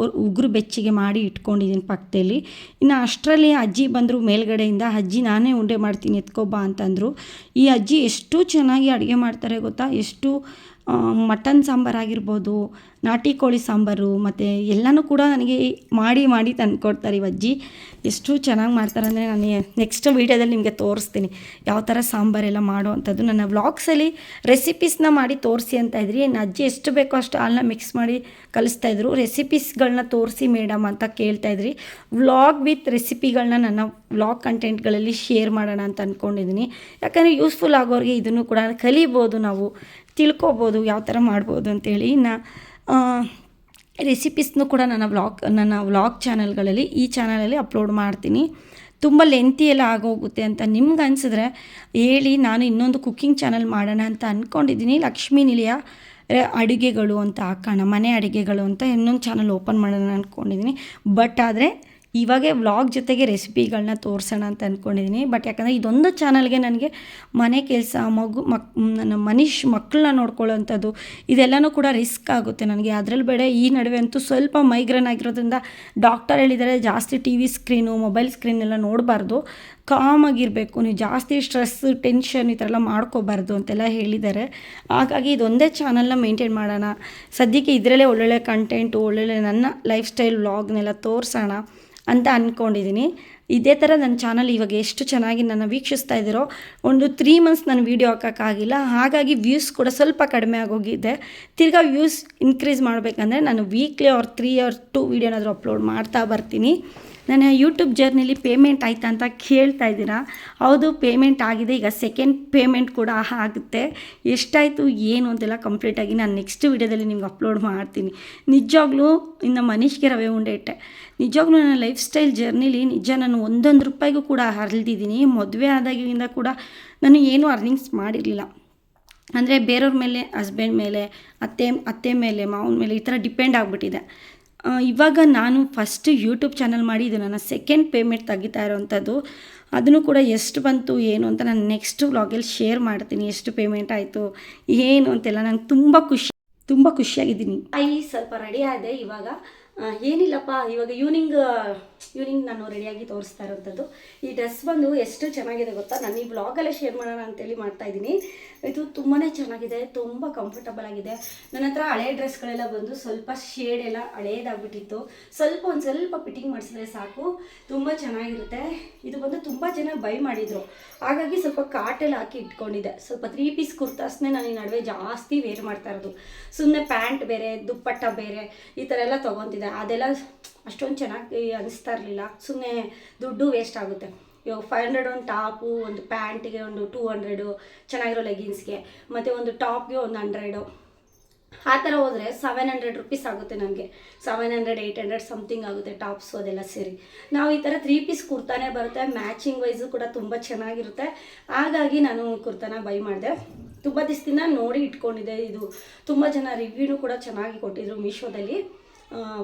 S1: ಉಗುರು ಬೆಚ್ಚಗೆ ಮಾಡಿ ಇಟ್ಕೊಂಡಿದ್ದೀನಿ ಪಕ್ಕದಲ್ಲಿ. ಇನ್ನು ಅಷ್ಟರಲ್ಲಿ ಅಜ್ಜಿ ಬಂದರು ಮೇಲ್ಗಡೆಯಿಂದ. ಅಜ್ಜಿ ನಾನೇ ಉಂಡೆ ಮಾಡ್ತೀನಿ ಎತ್ಕೊಬಾ ಅಂತಂದರು. ಈ ಅಜ್ಜಿ ಎಷ್ಟು ಚೆನ್ನಾಗಿ ಅಡುಗೆ ಮಾಡ್ತಾರೆ ಗೊತ್ತಾ. ಎಷ್ಟು ಮಟನ್ ಸಾಂಬಾರು ಆಗಿರ್ಬೋದು, ನಾಟಿ ಕೋಳಿ ಸಾಂಬಾರು, ಮತ್ತು ಎಲ್ಲನೂ ಕೂಡ ನನಗೆ ಮಾಡಿ ತಂದುಕೊಡ್ತಾರೆ ಈ ಅಜ್ಜಿ. ಎಷ್ಟು ಚೆನ್ನಾಗಿ ಮಾಡ್ತಾರೆ ಅಂದರೆ, ನಾನು ನೆಕ್ಸ್ಟ್ ವೀಡಿಯೋದಲ್ಲಿ ನಿಮಗೆ ತೋರಿಸ್ತೀನಿ ಯಾವ ಥರ ಸಾಂಬಾರೆಲ್ಲ ಮಾಡೋ ಅಂಥದ್ದು. ನನ್ನ ವ್ಲಾಗ್ಸಲ್ಲಿ ರೆಸಿಪೀಸ್ನ ಮಾಡಿ ತೋರಿಸಿ ಅಂತ ಇದ್ರಿ. ನನ್ನ ಅಜ್ಜಿ ಎಷ್ಟು ಬೇಕೋ ಅಷ್ಟು ಹಾಲನ್ನ ಮಿಕ್ಸ್ ಮಾಡಿ ಕಲಿಸ್ತಾಯಿದ್ರು. ರೆಸಿಪೀಸ್ಗಳನ್ನ ತೋರಿಸಿ ಮೇಡಮ್ ಅಂತ ಕೇಳ್ತಾಯಿದ್ರಿ. ವ್ಲಾಗ್ ವಿತ್ ರೆಸಿಪಿಗಳನ್ನ ನನ್ನ ವ್ಲಾಗ್ ಕಂಟೆಂಟ್ಗಳಲ್ಲಿ ಶೇರ್ ಮಾಡೋಣ ಅಂತ ಅಂದ್ಕೊಂಡಿದ್ದೀನಿ. ಯಾಕಂದರೆ ಯೂಸ್ಫುಲ್ ಆಗೋರಿಗೆ ಇದನ್ನು ಕೂಡ ಕಲಿಬೋದು, ನಾವು ತಿಳ್ಕೊಬೋದು ಯಾವ ಥರ ಮಾಡ್ಬೋದು ಅಂತೇಳಿ. ಇನ್ನು ರೆಸಿಪೀಸ್ನೂ ಕೂಡ ನನ್ನ ವ್ಲಾಗ್ ಚಾನಲ್ಗಳಲ್ಲಿ, ಈ ಚಾನಲಲ್ಲಿ ಅಪ್ಲೋಡ್ ಮಾಡ್ತೀನಿ. ತುಂಬ ಲೆಂತಿ ಎಲ್ಲ ಆಗೋಗುತ್ತೆ ಅಂತ ನಿಮ್ಗೆ ಅನಿಸಿದ್ರೆ ಹೇಳಿ, ನಾನು ಇನ್ನೊಂದು ಕುಕ್ಕಿಂಗ್ ಚಾನಲ್ ಮಾಡೋಣ ಅಂತ ಅಂದ್ಕೊಂಡಿದ್ದೀನಿ. ಲಕ್ಷ್ಮೀ ನಿಲಯ ಅಡುಗೆಗಳು ಅಂತ ಹಾಕೋಣ, ಮನೆ ಅಡುಗೆಗಳು ಅಂತ ಇನ್ನೊಂದು ಚಾನಲ್ ಓಪನ್ ಮಾಡೋಣ ಅಂದ್ಕೊಂಡಿದ್ದೀನಿ. ಬಟ್ ಆದರೆ ಇವಾಗೆ ವ್ಲಾಗ್ ಜೊತೆಗೆ ರೆಸಿಪಿಗಳನ್ನ ತೋರಿಸೋಣ ಅಂತ ಅಂದ್ಕೊಂಡಿದ್ದೀನಿ. ಬಟ್ ಯಾಕಂದರೆ ಇದೊಂದು ಚಾನಲ್ಗೆ ನನಗೆ ಮನೆ ಕೆಲಸ, ನನ್ನ ಮಕ್ಕಳನ್ನ ನೋಡ್ಕೊಳ್ಳೋವಂಥದ್ದು ಇದೆಲ್ಲನೂ ಕೂಡ ರಿಸ್ಕ್ ಆಗುತ್ತೆ ನನಗೆ. ಅದರಲ್ಲಿ ಬೇಡ ಈ ನಡುವೆ ಅಂತೂ ಸ್ವಲ್ಪ ಮೈಗ್ರೇನ್ ಆಗಿರೋದ್ರಿಂದ ಡಾಕ್ಟರ್ ಹೇಳಿದ್ದಾರೆ ಜಾಸ್ತಿ TV ಸ್ಕ್ರೀನು, ಮೊಬೈಲ್ ಸ್ಕ್ರೀನ್ ಎಲ್ಲ ನೋಡಬಾರ್ದು, ಕಾಮಾಗಿರಬೇಕು, ನೀವು ಜಾಸ್ತಿ ಸ್ಟ್ರೆಸ್, ಟೆನ್ಷನ್ ಈ ಥರ ಎಲ್ಲ ಮಾಡ್ಕೋಬಾರ್ದು ಅಂತೆಲ್ಲ ಹೇಳಿದ್ದಾರೆ. ಹಾಗಾಗಿ ಇದೊಂದೇ ಚಾನಲ್ನ ಮೇಂಟೈನ್ ಮಾಡೋಣ ಸದ್ಯಕ್ಕೆ. ಇದರಲ್ಲೇ ಒಳ್ಳೊಳ್ಳೆ ಕಂಟೆಂಟು, ಒಳ್ಳೊಳ್ಳೆ ನನ್ನ ಲೈಫ್ ಸ್ಟೈಲ್ ವ್ಲಾಗ್ನೆಲ್ಲ ತೋರಿಸೋಣ ಅಂತ ಅಂದ್ಕೊಂಡಿದ್ದೀನಿ. ಇದೇ ಥರ ನನ್ನ ಚಾನಲ್ ಇವಾಗ ಎಷ್ಟು ಚೆನ್ನಾಗಿ ನನ್ನ ವೀಕ್ಷಿಸ್ತಾ ಇದ್ದೀರೋ, ಒಂದು 3 ಮಂತ್ಸ್ ನಾನು ವೀಡಿಯೋ ಹಾಕೋಕ್ಕಾಗಿಲ್ಲ. ಹಾಗಾಗಿ ವ್ಯೂಸ್ ಕೂಡ ಸ್ವಲ್ಪ ಕಡಿಮೆ ಆಗೋಗಿದೆ. ತಿರ್ಗಾ ವ್ಯೂಸ್ ಇನ್ಕ್ರೀಸ್ ಮಾಡಬೇಕಂದ್ರೆ ನಾನು ವೀಕ್ಲಿ 3 or 2 ವೀಡಿಯೋನಾದರೂ ಅಪ್ಲೋಡ್ ಮಾಡ್ತಾ ಬರ್ತೀನಿ. ನನ್ನ ಯೂಟ್ಯೂಬ್ ಜರ್ನಿಲಿ ಪೇಮೆಂಟ್ ಆಯಿತಾ ಅಂತ ಕೇಳ್ತಾ ಇದ್ದೀರಾ. ಹೌದು, ಪೇಮೆಂಟ್ ಆಗಿದೆ. ಈಗ ಸೆಕೆಂಡ್ ಪೇಮೆಂಟ್ ಕೂಡ ಆಗುತ್ತೆ. ಎಷ್ಟಾಯಿತು ಏನು ಅಂತೆಲ್ಲ ಕಂಪ್ಲೀಟಾಗಿ ನಾನು ನೆಕ್ಸ್ಟ್ ವೀಡಿಯೋದಲ್ಲಿ ನಿಮ್ಗೆ ಅಪ್ಲೋಡ್ ಮಾಡ್ತೀನಿ. ನಿಜವಾಗ್ಲೂ ಇನ್ನು ಮನೀಷ್ಗೆ ರವೆ ಉಂಡೆ ಇಟ್ಟೆ. ನಿಜವಾಗ್ಲೂ ನನ್ನ ಲೈಫ್ ಸ್ಟೈಲ್ ಜರ್ನಿಲಿ ನಿಜ ನಾನು 1 ರೂಪಾಯಿಗೂ ಕೂಡ ಹರಿದಿದ್ದೀನಿ. ಮದುವೆ ಆದಾಗಿಂದ ಕೂಡ ನಾನು ಏನೂ ಅರ್ನಿಂಗ್ಸ್ ಮಾಡಿರಲಿಲ್ಲ. ಅಂದರೆ ಬೇರೆಯವ್ರ ಮೇಲೆ, ಹಸ್ಬೆಂಡ್ ಮೇಲೆ, ಅತ್ತೆ ಮೇಲೆ, ಮಾವನ ಮೇಲೆ ಈ ಥರ ಡಿಪೆಂಡ್ ಆಗಿಬಿಟ್ಟಿದೆ. ಇವಾಗ ನಾನು ಫಸ್ಟ್ ಯೂಟ್ಯೂಬ್ ಚಾನಲ್ ಮಾಡಿ ಇದು ನನ್ನ ಸೆಕೆಂಡ್ ಪೇಮೆಂಟ್ ತೆಗಿತಾ ಇರೋವಂಥದ್ದು. ಅದನ್ನು ಕೂಡ ಎಷ್ಟು ಬಂತು ಏನು ಅಂತ ನಾನು ನೆಕ್ಸ್ಟ್ ವ್ಲಾಗಲ್ಲಿ ಶೇರ್ ಮಾಡ್ತೀನಿ. ಎಷ್ಟು ಪೇಮೆಂಟ್ ಆಯಿತು ಏನು ಅಂತೆಲ್ಲ. ನಂಗೆ ತುಂಬ ಖುಷಿಯಾಗಿದ್ದೀನಿ. ಸ್ವಲ್ಪ ರೆಡಿ ಆದೆ. ಇವಾಗ ಏನಿಲ್ಲಪ್ಪ, ಇವಾಗ ಈವ್ನಿಂಗ್ ನಾನು ರೆಡಿಯಾಗಿ ತೋರಿಸ್ತಾ ಇರೋಂಥದ್ದು. ಈ ಡ್ರೆಸ್ ಬಂದು ಎಷ್ಟು ಚೆನ್ನಾಗಿದೆ ಗೊತ್ತಾ, ನಾನು ಈ ಬ್ಲಾಗಲ್ಲೇ ಶೇರ್ ಮಾಡೋಣ ಅಂತೇಳಿ ಮಾಡ್ತಾಯಿದ್ದೀನಿ. ಇದು ತುಂಬಾ ಚೆನ್ನಾಗಿದೆ, ತುಂಬ ಕಂಫರ್ಟಬಲ್ ಆಗಿದೆ. ನನ್ನ ಹತ್ರ ಹಳೆ ಡ್ರೆಸ್ಗಳೆಲ್ಲ ಬಂದು ಸ್ವಲ್ಪ ಶೇಡ್ ಎಲ್ಲ ಹಳೇದಾಗ್ಬಿಟ್ಟಿತ್ತು. ಒಂದು ಸ್ವಲ್ಪ ಫಿಟ್ಟಿಂಗ್ ಮಾಡಿಸಿದ್ರೆ ಸಾಕು, ತುಂಬ ಚೆನ್ನಾಗಿರುತ್ತೆ. ಇದು ಬಂದು ತುಂಬ ಜನ ಬೈ ಮಾಡಿದರು, ಹಾಗಾಗಿ ಸ್ವಲ್ಪ ಕಾಟೆಲ್ಲ ಹಾಕಿ ಇಟ್ಕೊಂಡಿದ್ದೆ. ಸ್ವಲ್ಪ 3 ಪೀಸ್ ಕುರ್ತಾಸ್ನೇ ನಾನು ಈ ನಡುವೆ ಜಾಸ್ತಿ ವೇರ್ ಮಾಡ್ತಾ ಇರೋದು. ಸುಮ್ಮನೆ ಪ್ಯಾಂಟ್ ಬೇರೆ, ದುಪ್ಪಟ್ಟ ಬೇರೆ, ಈ ಥರ ಎಲ್ಲ ತೊಗೊತಿದ್ದೆ. ಅದೆಲ್ಲ ಅಷ್ಟೊಂದು ಚೆನ್ನಾಗಿ ಅನಿಸ್ತಾ ಇರಲಿಲ್ಲ, ಸುಮ್ಮನೆ ದುಡ್ಡು ವೇಸ್ಟ್ ಆಗುತ್ತೆ. ಇವಾಗ 500 ಒಂದು ಟಾಪು, ಒಂದು ಪ್ಯಾಂಟಿಗೆ ಒಂದು 200 ಚೆನ್ನಾಗಿರೋ ಲೆಗಿನ್ಸ್ಗೆ, ಮತ್ತು ಒಂದು ಟಾಪ್ಗೆ ಒಂದು 100, ಆ ಥರ ಹೋದರೆ 700 ರುಪೀಸ್ ಆಗುತ್ತೆ ನನಗೆ. 700 800 ಸಮಥಿಂಗ್ ಆಗುತ್ತೆ ಟಾಪ್ಸು ಅದೆಲ್ಲ ಸೇರಿ. ನಾವು ಈ ಥರ 3 ಪೀಸ್ ಕುರ್ತಾನೇ ಬರುತ್ತೆ, ಮ್ಯಾಚಿಂಗ್ ವೈಸು ಕೂಡ ತುಂಬ ಚೆನ್ನಾಗಿರುತ್ತೆ. ಹಾಗಾಗಿ ನಾನು ಕುರ್ತಾನ ಬೈ ಮಾಡಿದೆ. ತುಂಬ ದಿವಸದಿಂದ ನೋಡಿ ಇಟ್ಕೊಂಡಿದ್ದೆ. ಇದು ತುಂಬ ಜನ ರಿವ್ಯೂನು ಕೂಡ ಚೆನ್ನಾಗಿ ಕೊಟ್ಟಿದ್ರು ಮೀಶೋದಲ್ಲಿ.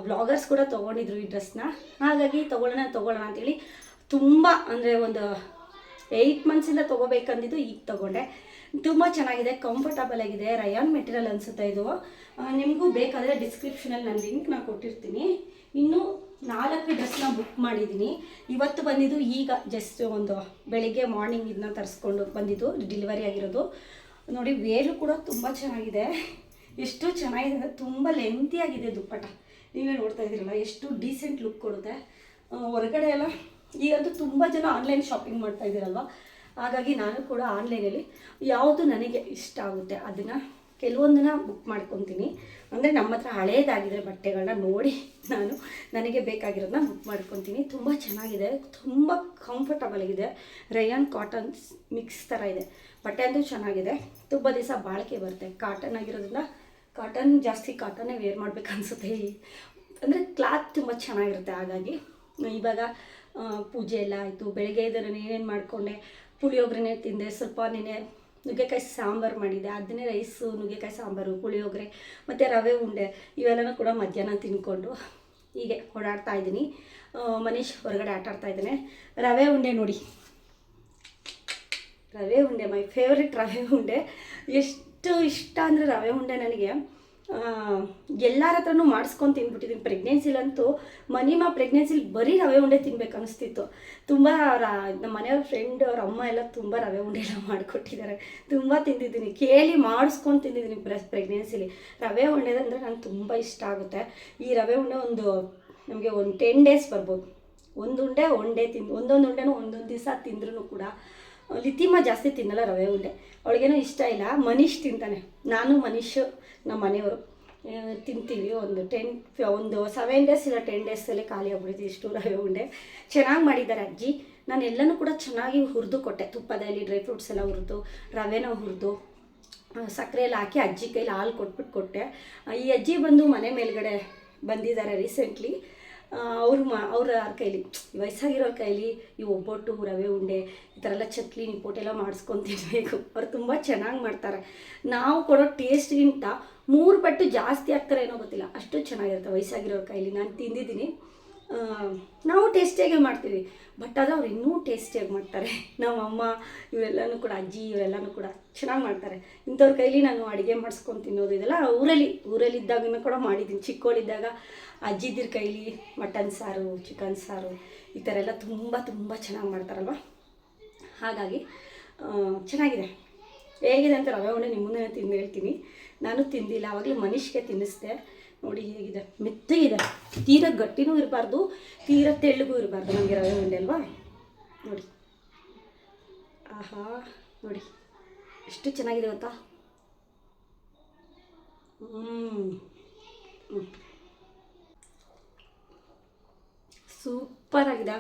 S1: ವ್ಲಾಗರ್ಸ್ ಕೂಡ ತೊಗೊಂಡಿದ್ರು ಈ ಡ್ರೆಸ್ನ. ಹಾಗಾಗಿ ತೊಗೊಳ್ಳೋಣ ಅಂತೇಳಿ ತುಂಬ ಅಂದರೆ ಒಂದು 8 ಮಂತ್ಸಿಂದ ತೊಗೋಬೇಕಂದಿದ್ದು ಈಗ ತೊಗೊಂಡೆ. ತುಂಬ ಚೆನ್ನಾಗಿದೆ, ಕಂಫರ್ಟಬಲ್ ಆಗಿದೆ. ರಯಾನ್ ಮೆಟೀರಿಯಲ್ ಅನಿಸುತ್ತೆ ಇದು. ನಿಮಗೂ ಬೇಕಾದರೆ ಡಿಸ್ಕ್ರಿಪ್ಷನಲ್ಲಿ ನಾನು ಲಿಂಕ್ನ ಕೊಟ್ಟಿರ್ತೀನಿ. ಇನ್ನೂ 4 ಡ್ರೆಸ್ನ ಬುಕ್ ಮಾಡಿದ್ದೀನಿ. ಇವತ್ತು ಬಂದಿದ್ದು ಈಗ ಜಸ್ಟ್ ಒಂದು ಬೆಳಿಗ್ಗೆ ಮಾರ್ನಿಂಗ್ ಇದನ್ನ ತರಿಸ್ಕೊಂಡು ಬಂದಿದ್ದು, ಡೆಲಿವರಿ ಆಗಿರೋದು. ನೋಡಿ ವೇರು ಕೂಡ ತುಂಬ ಚೆನ್ನಾಗಿದೆ. ಎಷ್ಟು ಚೆನ್ನಾಗಿದೆ ಅಂದರೆ ತುಂಬ ಲೆಂತಿಯಾಗಿದೆ ದುಪ್ಪಟ್ಟ. ನೀವೇ ನೋಡ್ತಾ ಇದ್ದೀರಲ್ಲ ಎಷ್ಟು ಡೀಸೆಂಟ್ ಲುಕ್ ಕೊಡುತ್ತೆ. ಹೊರಗಡೆ ಎಲ್ಲ ಈಗಂತೂ ತುಂಬ ಜನ ಆನ್ಲೈನ್ ಶಾಪಿಂಗ್ ಮಾಡ್ತಾ ಇದ್ದೀರಲ್ವ, ಹಾಗಾಗಿ ನಾನು ಕೂಡ ಆನ್ಲೈನಲ್ಲಿ ಯಾವುದು ನನಗೆ ಇಷ್ಟ ಆಗುತ್ತೆ ಅದನ್ನು ಕೆಲವೊಂದನ್ನು ಬುಕ್ ಮಾಡ್ಕೊತೀನಿ. ಅಂದರೆ ನಮ್ಮ ಹತ್ರ ಹಳೇದಾಗಿದ್ರೆ ಬಟ್ಟೆಗಳನ್ನ ನೋಡಿ ನಾನು ನನಗೆ ಬೇಕಾಗಿರೋದನ್ನ ಬುಕ್ ಮಾಡ್ಕೊತೀನಿ. ತುಂಬ ಚೆನ್ನಾಗಿದೆ, ತುಂಬ ಕಂಫರ್ಟಬಲ್ ಆಗಿದೆ. ರಯಾನ್ ಕಾಟನ್ ಮಿಕ್ಸ್ ಥರ ಇದೆ ಬಟ್ಟೆ, ಅಂತೂ ಚೆನ್ನಾಗಿದೆ. ತುಂಬ ದಿವಸ ಬಾಳಿಕೆ ಬರುತ್ತೆ. ಕಾಟನ್ ಆಗಿರೋದ್ರಿಂದ ಜಾಸ್ತಿ ಕಾಟನ್ನೇ ವೇರ್ ಮಾಡ್ಬೇಕು ಅನಿಸುತ್ತೆ. ಅಂದರೆ ಕ್ಲಾತ್ ತುಂಬ ಚೆನ್ನಾಗಿರುತ್ತೆ. ಹಾಗಾಗಿ ಇವಾಗ ಪೂಜೆ ಎಲ್ಲ ಆಯಿತು, ಬೆಳಗ್ಗೆ ನಾನು ಏನೇನು ಮಾಡಿಕೊಂಡೆ, ಪುಳಿಯೋಗರೆನೇ ತಿಂದೆ. ಸ್ವಲ್ಪ ನೆನೆ ನುಗ್ಗೆಕಾಯಿ ಸಾಂಬಾರು ಮಾಡಿದೆ, ಅದನ್ನೇ ರೈಸು, ನುಗ್ಗೆಕಾಯಿ ಸಾಂಬಾರು, ಪುಳಿಯೋಗರೆ ಮತ್ತು ರವೆ ಉಂಡೆ ಇವೆಲ್ಲನೂ ಕೂಡ ಮಧ್ಯಾಹ್ನ ತಿಂದ್ಕೊಂಡು ಹೀಗೆ ಓಡಾಡ್ತಾ ಇದ್ದೀನಿ. ಮನೀಶ್ ಹೊರಗಡೆ ಆಟಾಡ್ತಾ ಇದ್ದಾನೆ. ರವೆ ಉಂಡೆ ನೋಡಿ, ರವೆ ಉಂಡೆ ಮೈ ಫೇವ್ರೆಟ್. ರವೆ ಉಂಡೆ ಎಷ್ಟು ಇಷ್ಟ ಅಂದರೆ ರವೆ ಉಂಡೆ ನನಗೆ ಎಲ್ಲರ ಹತ್ರನೂ ಮಾಡಿಸ್ಕೊಂಡು ತಿಂದ್ಬಿಟ್ಟಿದ್ದೀನಿ. ಪ್ರೆಗ್ನೆನ್ಸಿಲಂತೂ ಪ್ರೆಗ್ನೆನ್ಸಿಲಿ ಬರೀ ರವೆ ಉಂಡೆ ತಿನ್ಬೇಕು ಅನಿಸ್ತಿತ್ತು. ತುಂಬ ನಮ್ಮ ಮನೆಯವ್ರ ಫ್ರೆಂಡ್ ಅವ್ರ ಅಮ್ಮ ಎಲ್ಲ ತುಂಬ ರವೆ ಉಂಡೆ ಎಲ್ಲ ಮಾಡಿಕೊಟ್ಟಿದ್ದಾರೆ. ತುಂಬ ತಿಂದಿದ್ದೀನಿ, ಕೇಳಿ ಮಾಡಿಸ್ಕೊಂಡು ತಿಂದಿದ್ದೀನಿ ಪ್ರೆಗ್ನೆನ್ಸಿಲಿ. ರವೆ ಉಂಡೆ ಅಂದರೆ ನಂಗೆ ತುಂಬ ಇಷ್ಟ ಆಗುತ್ತೆ. ಈ ರವೆ ಉಂಡೆ ನಮಗೆ ಒಂದು 10 ಡೇಸ್ ಬರ್ಬೋದು. ಒಂದೊಂದು ಉಂಡೆನೂ ಒಂದೊಂದು ದಿವಸ ತಿಂದ್ರೂ ಕೂಡ. ಲಿತಿಮ ಜಾಸ್ತಿ ತಿನ್ನಲ್ಲ ರವೆ ಉಂಡೆ, ಅವಳಿಗೇನೋ ಇಷ್ಟ ಇಲ್ಲ. ಮನೀಶ್ ತಿಂತಾನೆ, ನಾನು ಮನೀಶ್ ನಮ್ಮ ಮನೆಯವರು ತಿಂತೀವಿ. ಒಂದು 7 ಡೇಸ್ ಇಲ್ಲ 10 ಡೇಸಲ್ಲೇ ಖಾಲಿ ಆಗ್ಬಿಡ್ತೀವಿ ಇಷ್ಟು ರವೆ ಉಂಡೆ. ಚೆನ್ನಾಗಿ ಮಾಡಿದ್ದಾರೆ ಅಜ್ಜಿ. ನಾನು ಎಲ್ಲನೂ ಕೂಡ ಚೆನ್ನಾಗಿ ಹುರಿದು ಕೊಟ್ಟೆ, ತುಪ್ಪದಲ್ಲಿ ಡ್ರೈ ಫ್ರೂಟ್ಸ್ ಎಲ್ಲ ಹುರಿದು, ರವೆನ ಹುರಿದು, ಸಕ್ಕರೆ ಎಲ್ಲ ಹಾಕಿ ಅಜ್ಜಿ ಕೈಲಿ ಹಾಲು ಕೊಟ್ಟೆ. ಈ ಅಜ್ಜಿ ಬಂದು ಮನೆ ಮೇಲ್ಗಡೆ ಬಂದಿದ್ದಾರೆ ರೀಸೆಂಟ್ಲಿ. ಅವ್ರ ಕೈಲಿ, ವಯಸ್ಸಾಗಿರೋರ ಕೈಲಿ ಈ ಒಬ್ಬಟ್ಟು, ರವೆ ಉಂಡೆ, ಈ ಥರ ಎಲ್ಲ ಚಕ್ಲಿ, ನಿಪ್ಪಟ್ಟು ಎಲ್ಲ ಮಾಡಿಸ್ಕೊಂಡು ತಿನ್ನಬೇಕು. ಅವ್ರು ತುಂಬ ಚೆನ್ನಾಗಿ ಮಾಡ್ತಾರೆ. ನಾವು ಕೊಡೋ ಟೇಸ್ಟ್ಗಿಂತ 3 ಪಟ್ಟು ಜಾಸ್ತಿ ಆಗ್ತಾರೆ ಏನೋ ಗೊತ್ತಿಲ್ಲ, ಅಷ್ಟು ಚೆನ್ನಾಗಿರುತ್ತೆ ವಯಸ್ಸಾಗಿರೋರ ಕೈಲಿ. ನಾನು ತಿಂದಿದ್ದೀನಿ. ನಾವು ಟೇಸ್ಟಿಯಾಗೆ ಮಾಡ್ತೀವಿ, ಬಟ್ ಅದು ಅವ್ರು ಇನ್ನೂ ಟೇಸ್ಟಿಯಾಗಿ ಮಾಡ್ತಾರೆ. ನಮ್ಮಮ್ಮ ಇವರೆಲ್ಲನೂ ಕೂಡ, ಅಜ್ಜಿ ಇವರೆಲ್ಲನೂ ಕೂಡ ಚೆನ್ನಾಗಿ ಮಾಡ್ತಾರೆ. ಇಂಥವ್ರ ಕೈಲಿ ನಾನು ಅಡುಗೆ ಮಾಡಿಸ್ಕೊಂಡು ತಿನ್ನೋದು ಇದೆಲ್ಲ ಊರಲ್ಲಿದ್ದಾಗೂ ಕೂಡ ಮಾಡಿದ್ದೀನಿ. ಚಿಕ್ಕವಳಿದ್ದಾಗ ಅಜ್ಜಿದಿರ ಕೈಲಿ ಮಟನ್ ಸಾರು, ಚಿಕನ್ ಸಾರು ಈ ಥರ ಎಲ್ಲ ತುಂಬ ತುಂಬ ಚೆನ್ನಾಗಿ ಮಾಡ್ತಾರಲ್ವ. ಹಾಗಾಗಿ ಚೆನ್ನಾಗಿದೆ. ಹೇಗಿದೆ ಅಂತ ರವೆ ಉಂಡೆ ನಿಮ್ಮ ಮುಂದೆ ತಿಂದು ಹೇಳ್ತೀನಿ. ನಾನು ತಿಂದಿಲ್ಲ, ಆವಾಗಲೇ ಮನೀಶ್ಗೆ ತಿನ್ನಿಸ್ದೆ. ನೋಡಿ ಹೇಗಿದೆ, ಮೆತ್ತಗಿದೆ. ತೀರಾ ಗಟ್ಟಿನೂ ಇರಬಾರ್ದು, ತೀರಾ ತೆಳ್ಳಗೂ ಇರಬಾರ್ದು ನಮಗೆ ರವೆ ಉಂಡೆ ಅಲ್ವಾ. ನೋಡಿ, ಆಹಾ ನೋಡಿ ಎಷ್ಟು ಚೆನ್ನಾಗಿದೆ ಗೊತ್ತಾ. ಸೂಪರಾಗಿದೆ.